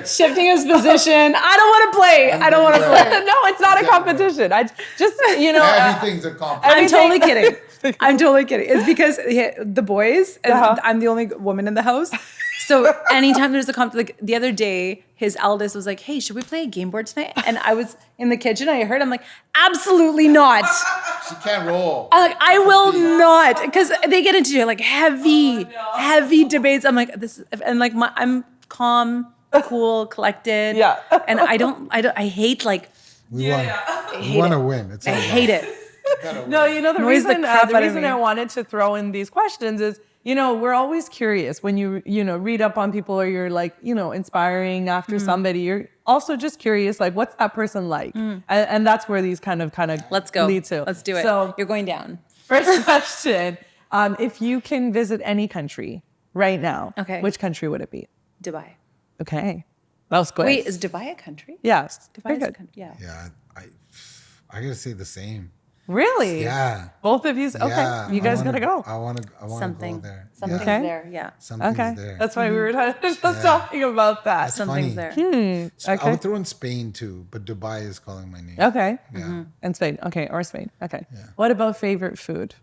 [SPEAKER 2] shifting his position. I don't want to play. I don't want to play.
[SPEAKER 1] No, it's not a competition. I just, you know,
[SPEAKER 3] Everything's a compliment.
[SPEAKER 2] I'm totally kidding. I'm totally kidding. It's because the boys, and I'm the only woman in the house. So anytime there's a like the other day, his eldest was like, "Hey, should we play a game board tonight?" And I was in the kitchen. I heard. I'm like, "Absolutely not."
[SPEAKER 3] She can't roll.
[SPEAKER 2] I'm like, I will not, because they get into like heavy debates. I'm like, this, and like I'm calm, cool, collected.
[SPEAKER 1] Yeah.
[SPEAKER 2] And I hate like,
[SPEAKER 3] We want to win. It's
[SPEAKER 2] I hate it.
[SPEAKER 1] no, you know, the
[SPEAKER 2] Noise the
[SPEAKER 1] reason,
[SPEAKER 2] crap
[SPEAKER 1] the
[SPEAKER 2] out of
[SPEAKER 1] reason
[SPEAKER 2] me.
[SPEAKER 1] I wanted to throw in these questions is, you know, we're always curious when you know, read up on people or you're like, you know, inspiring after somebody, you're also just curious, like, what's that person like? And that's where these kind of
[SPEAKER 2] Let's go.
[SPEAKER 1] lead to.
[SPEAKER 2] Let's do it.
[SPEAKER 1] So
[SPEAKER 2] You're going down.
[SPEAKER 1] first question, if you can visit any country right now,
[SPEAKER 2] Okay.
[SPEAKER 1] which country would it be?
[SPEAKER 2] Dubai.
[SPEAKER 1] Okay. That was quick.
[SPEAKER 2] Wait, is Dubai a country?
[SPEAKER 1] Yes.
[SPEAKER 2] Dubai
[SPEAKER 1] Very
[SPEAKER 2] is a
[SPEAKER 1] good.
[SPEAKER 2] country. Yeah.
[SPEAKER 3] Yeah, I gotta say the same.
[SPEAKER 1] Really?
[SPEAKER 3] Yeah.
[SPEAKER 1] Both of you? Okay.
[SPEAKER 3] Yeah,
[SPEAKER 1] You guys gotta go.
[SPEAKER 3] I wanna go
[SPEAKER 2] Something.
[SPEAKER 3] there.
[SPEAKER 2] Something's
[SPEAKER 1] Okay.
[SPEAKER 2] there. Yeah.
[SPEAKER 3] Something's
[SPEAKER 1] Okay.
[SPEAKER 3] there.
[SPEAKER 1] That's why we were just talking about that.
[SPEAKER 3] That's
[SPEAKER 2] Something's
[SPEAKER 3] funny.
[SPEAKER 2] there.
[SPEAKER 3] So I
[SPEAKER 1] Okay.
[SPEAKER 3] would throw in Spain too, but Dubai is calling my name.
[SPEAKER 1] Okay.
[SPEAKER 3] Yeah.
[SPEAKER 1] And Spain. Okay. Or Spain. Okay. What about favorite food?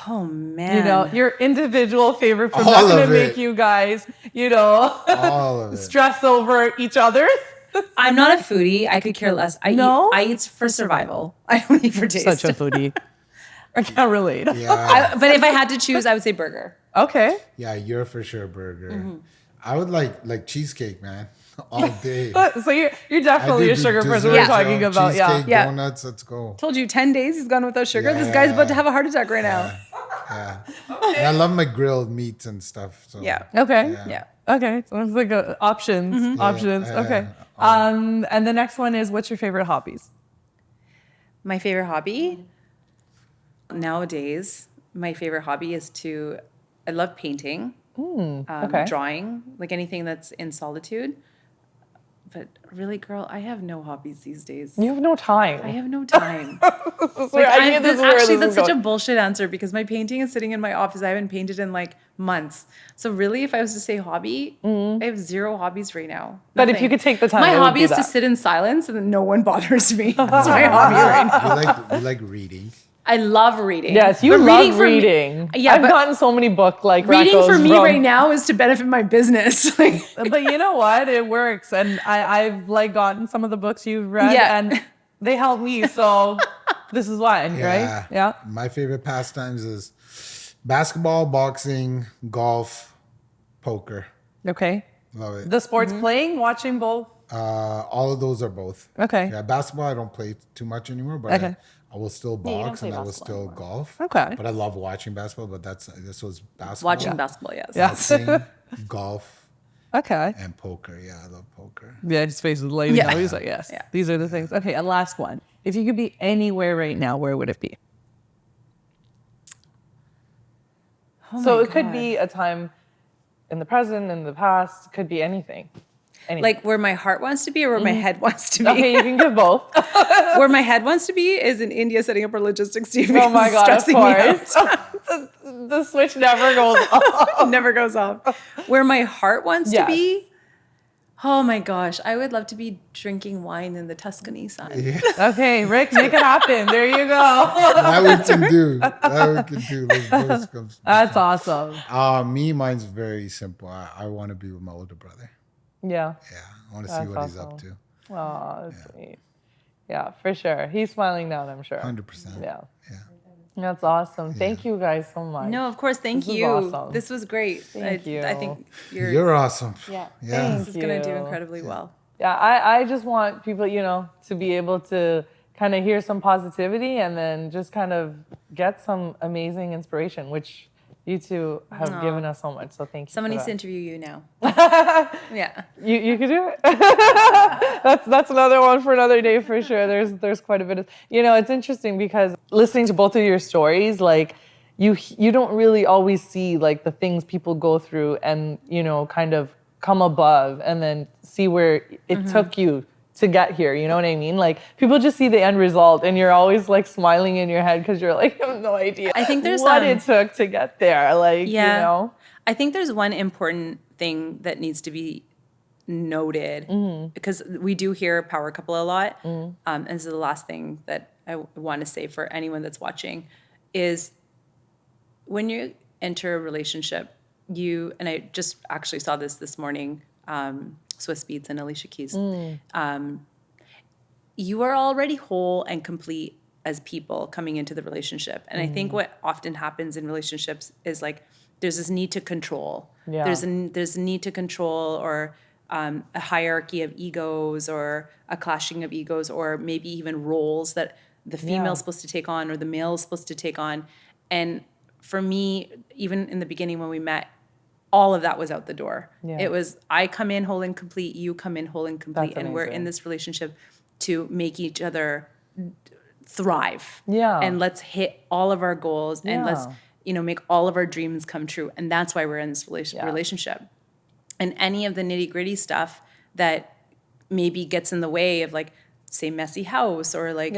[SPEAKER 2] Oh man.
[SPEAKER 1] You know, your individual favorite food.
[SPEAKER 3] All
[SPEAKER 1] Not going to
[SPEAKER 3] of
[SPEAKER 1] make
[SPEAKER 3] it.
[SPEAKER 1] you guys, you know,
[SPEAKER 3] All of it.
[SPEAKER 1] stress over each other.
[SPEAKER 2] I'm not a foodie. I could care less.
[SPEAKER 1] No?
[SPEAKER 2] I eat for survival. I don't eat for taste.
[SPEAKER 1] Such a foodie. I can't relate.
[SPEAKER 3] Yeah.
[SPEAKER 2] But if I had to choose, I would say burger.
[SPEAKER 1] Okay.
[SPEAKER 3] Yeah, you're for sure burger.
[SPEAKER 2] Mm-hmm.
[SPEAKER 3] I would like cheesecake, man, all day.
[SPEAKER 1] So you're definitely a sugar person.
[SPEAKER 3] Desserts,
[SPEAKER 1] We're talking
[SPEAKER 3] yo,
[SPEAKER 1] about
[SPEAKER 3] cheesecake,
[SPEAKER 2] Yeah.
[SPEAKER 3] donuts. Let's go.
[SPEAKER 2] Told you 10 days he's gone without sugar.
[SPEAKER 3] Yeah,
[SPEAKER 2] This guy's about to
[SPEAKER 3] yeah.
[SPEAKER 2] have a heart attack right now.
[SPEAKER 3] Yeah. And I love my grilled meats and stuff. So
[SPEAKER 2] Yeah.
[SPEAKER 1] Okay.
[SPEAKER 2] Yeah.
[SPEAKER 1] Okay. So it's like options. Options.
[SPEAKER 3] Yeah,
[SPEAKER 1] Okay. And the next one is, what's your favorite hobbies?
[SPEAKER 2] My favorite hobby nowadays, my favorite hobby is I love painting,
[SPEAKER 1] okay.
[SPEAKER 2] drawing, like anything that's in solitude. But really, girl, I have no hobbies these days.
[SPEAKER 1] You have no time.
[SPEAKER 2] I have no time.
[SPEAKER 1] I knew this is where
[SPEAKER 2] Actually,
[SPEAKER 1] this
[SPEAKER 2] that's
[SPEAKER 1] was
[SPEAKER 2] such a
[SPEAKER 1] going.
[SPEAKER 2] bullshit answer because my painting is sitting in my office. I haven't painted in like months. So really, if I was to say hobby, I have zero hobbies right now.
[SPEAKER 1] But if
[SPEAKER 2] Nothing.
[SPEAKER 1] you could take the time,
[SPEAKER 2] my
[SPEAKER 1] it would
[SPEAKER 2] hobby
[SPEAKER 1] be
[SPEAKER 2] is to
[SPEAKER 1] that.
[SPEAKER 2] sit in silence and then no one bothers me. That's my hobby right now.
[SPEAKER 3] You like reading.
[SPEAKER 2] I love reading.
[SPEAKER 1] Yes, you
[SPEAKER 2] But
[SPEAKER 1] love
[SPEAKER 2] for me-
[SPEAKER 1] reading.
[SPEAKER 2] yeah,
[SPEAKER 1] I've
[SPEAKER 2] but
[SPEAKER 1] gotten so many
[SPEAKER 2] reading for me
[SPEAKER 1] from-
[SPEAKER 2] right now is to benefit my business. Like,
[SPEAKER 1] But you know what? It works. And I've like gotten some of the books you've read
[SPEAKER 2] Yeah.
[SPEAKER 1] and they help me. So this is why, right? Yeah.
[SPEAKER 3] My favorite pastimes is basketball, boxing, golf, poker.
[SPEAKER 1] Okay.
[SPEAKER 3] Love it.
[SPEAKER 1] The sports playing, watching both.
[SPEAKER 3] All of those are both.
[SPEAKER 1] Okay.
[SPEAKER 3] Yeah, basketball I don't play too much anymore, but
[SPEAKER 1] Okay.
[SPEAKER 3] I will still
[SPEAKER 2] you don't
[SPEAKER 3] box
[SPEAKER 2] play
[SPEAKER 3] and I will
[SPEAKER 2] basketball
[SPEAKER 3] still
[SPEAKER 2] anymore.
[SPEAKER 3] golf.
[SPEAKER 1] Okay.
[SPEAKER 3] But I love watching basketball. But this was basketball.
[SPEAKER 2] watching basketball, yes.
[SPEAKER 1] Yeah.
[SPEAKER 3] Boxing, golf,
[SPEAKER 1] Okay.
[SPEAKER 3] and poker. Yeah, I love poker.
[SPEAKER 1] Yeah, his face was lighting
[SPEAKER 2] Yeah.
[SPEAKER 1] up. He's like, yes,
[SPEAKER 2] Yeah.
[SPEAKER 1] these are the things. Okay, and last one. If you could be anywhere right now, where would it be? So it could be a time in the present, in the past, could be anything. Anything.
[SPEAKER 2] Like where my heart wants to be or where my head wants to be.
[SPEAKER 1] Okay, you can give both.
[SPEAKER 2] Where my head wants to be is in India setting up our logistics team.
[SPEAKER 1] Oh my God, of
[SPEAKER 2] Stressing me out.
[SPEAKER 1] course. The switch never goes off.
[SPEAKER 2] Never goes off. Where my heart wants
[SPEAKER 1] Yes.
[SPEAKER 2] to be, oh my gosh, I would love to be drinking wine in the Tuscany sun.
[SPEAKER 3] Yeah,
[SPEAKER 1] Okay, Rick, make it happen. There you go.
[SPEAKER 3] that we can do. That we can do. Let's go.
[SPEAKER 1] That's awesome.
[SPEAKER 3] Mine's very simple. I want to be with my older brother.
[SPEAKER 1] Yeah.
[SPEAKER 3] Yeah, I want to see
[SPEAKER 1] That's
[SPEAKER 3] what he's
[SPEAKER 1] awesome.
[SPEAKER 3] up to.
[SPEAKER 1] Oh, that's sweet. Yeah, for sure. He's smiling down, I'm sure.
[SPEAKER 3] 100%.
[SPEAKER 1] Yeah.
[SPEAKER 3] Yeah.
[SPEAKER 1] That's awesome. Thank you guys so much.
[SPEAKER 2] No, of course, thank
[SPEAKER 1] This was
[SPEAKER 2] you.
[SPEAKER 1] awesome.
[SPEAKER 2] This was great.
[SPEAKER 1] Thank you.
[SPEAKER 2] I think
[SPEAKER 3] You're awesome.
[SPEAKER 2] yeah,
[SPEAKER 3] Yeah.
[SPEAKER 2] this is going to do
[SPEAKER 1] you.
[SPEAKER 2] incredibly well.
[SPEAKER 1] Yeah, I just want people, to be able to kind of hear some positivity and then just kind of get some amazing inspiration, which you two have given us so much. So thank you.
[SPEAKER 2] Someone
[SPEAKER 1] for
[SPEAKER 2] needs to
[SPEAKER 1] that.
[SPEAKER 2] interview you now. Yeah.
[SPEAKER 1] You could do it. that's another one for another day for sure. There's quite a bit of it's interesting because listening to both of your stories, like you don't really always see like the things people go through and kind of come above and then see where it took you to get here. You know what I mean? Like people just see the end result and you're always like smiling in your head because you're like, I have no idea
[SPEAKER 2] I think there's
[SPEAKER 1] what it took to get there. Like,
[SPEAKER 2] Yeah. I think there's one important thing that needs to be noted because we do hear power couple a lot. And this is the last thing that I want to say for anyone that's watching is when you enter a relationship, and I just actually saw this morning, Swiss Beats and Alicia Keys, you are already whole and complete as people coming into the relationship. And I think what often happens in relationships is like, there's this need to control.
[SPEAKER 1] Yeah.
[SPEAKER 2] There's a need to control or a hierarchy of egos or a clashing of egos or maybe even roles that the female's supposed to take on or the male's supposed to take on. And for me, even in the beginning when we met, all of that was out the door.
[SPEAKER 1] Yeah.
[SPEAKER 2] It was, I come in whole and complete, you come in whole and complete.
[SPEAKER 1] That's
[SPEAKER 2] and we're in
[SPEAKER 1] amazing.
[SPEAKER 2] this relationship to make each other thrive.
[SPEAKER 1] Yeah.
[SPEAKER 2] And let's hit all of our goals and let's, make all of our dreams come true. And that's why we're in this relationship. And any of the nitty gritty stuff that maybe gets in the way of like, say, messy house or like,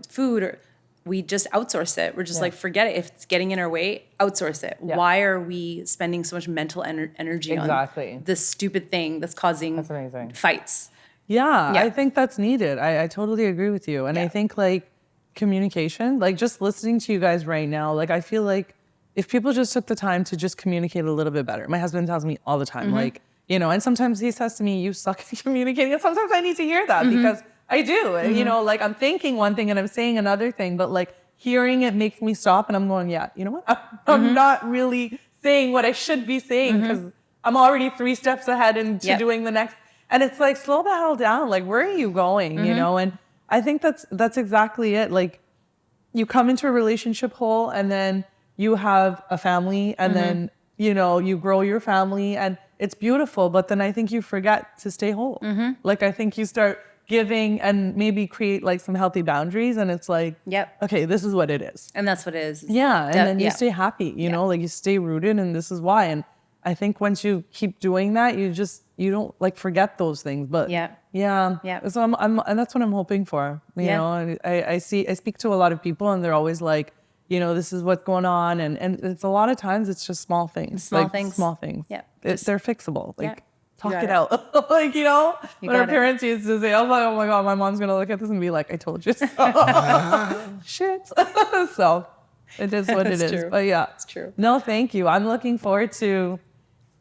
[SPEAKER 2] food or we just outsource it. We're just like, forget it. If it's getting in our way, outsource it.
[SPEAKER 1] Yeah.
[SPEAKER 2] Why are we spending so much mental energy on this stupid thing that's causing
[SPEAKER 1] That's amazing.
[SPEAKER 2] fights?
[SPEAKER 1] Yeah,
[SPEAKER 2] Yeah.
[SPEAKER 1] I think that's needed. I totally agree with you. And I think like communication, like just listening to you guys right now, like I feel like if people just took the time to just communicate a little bit better. My husband tells me all the time, like, and sometimes he says to me, you suck at communicating. And sometimes I need to hear that because I do. Like I'm thinking one thing and I'm saying another thing, but like hearing it makes me stop and I'm going, yeah, you know what? I'm not really saying what I should be saying because I'm already 3 steps ahead into doing the next. And it's like, slow the hell down. Like, where are you going? You know? And I think that's exactly it. Like, you come into a relationship whole and then you have a family and then, you know, you grow your family and it's beautiful. But then I think you forget to stay whole. Like, I think you start giving and maybe create like some healthy boundaries. And it's like, okay, this is what it is.
[SPEAKER 2] And that's what it is.
[SPEAKER 1] Yeah. And then you stay happy, you know, like you stay rooted and this is why. And I think once you keep doing that, you don't like forget those things. But so I'm and that's what I'm hoping for. You know, and I speak to a lot of people and they're always like, you know, this is what's going on, and it's a lot of times it's just small things. Small things. Yeah, they're fixable. Like talk it out. Like, you know, when our parents used to say, "Oh my God, my mom's gonna look at this and be like, I told you so." Shit. So it is what it is.
[SPEAKER 2] True.
[SPEAKER 1] But yeah,
[SPEAKER 2] it's true.
[SPEAKER 1] No, thank you. I'm looking forward to.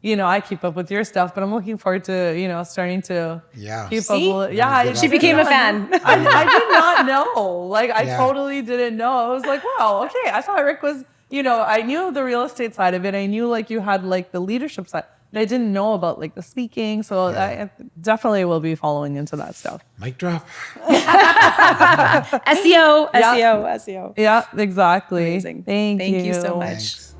[SPEAKER 1] You know, I keep up with your stuff, but I'm looking forward to, you know, starting to keep up. Yeah,
[SPEAKER 2] she became a fan.
[SPEAKER 1] I did not know. Like, I totally didn't know. I was like, wow, okay. I thought Rick was, you know, I knew the real estate side of it. I knew like you had like the leadership side, but I didn't know about like the speaking. So I definitely will be following into that stuff.
[SPEAKER 3] Mic drop.
[SPEAKER 2] SEO.
[SPEAKER 1] Yeah, exactly.
[SPEAKER 2] Amazing.
[SPEAKER 1] Thank you
[SPEAKER 2] so much.
[SPEAKER 3] Thanks.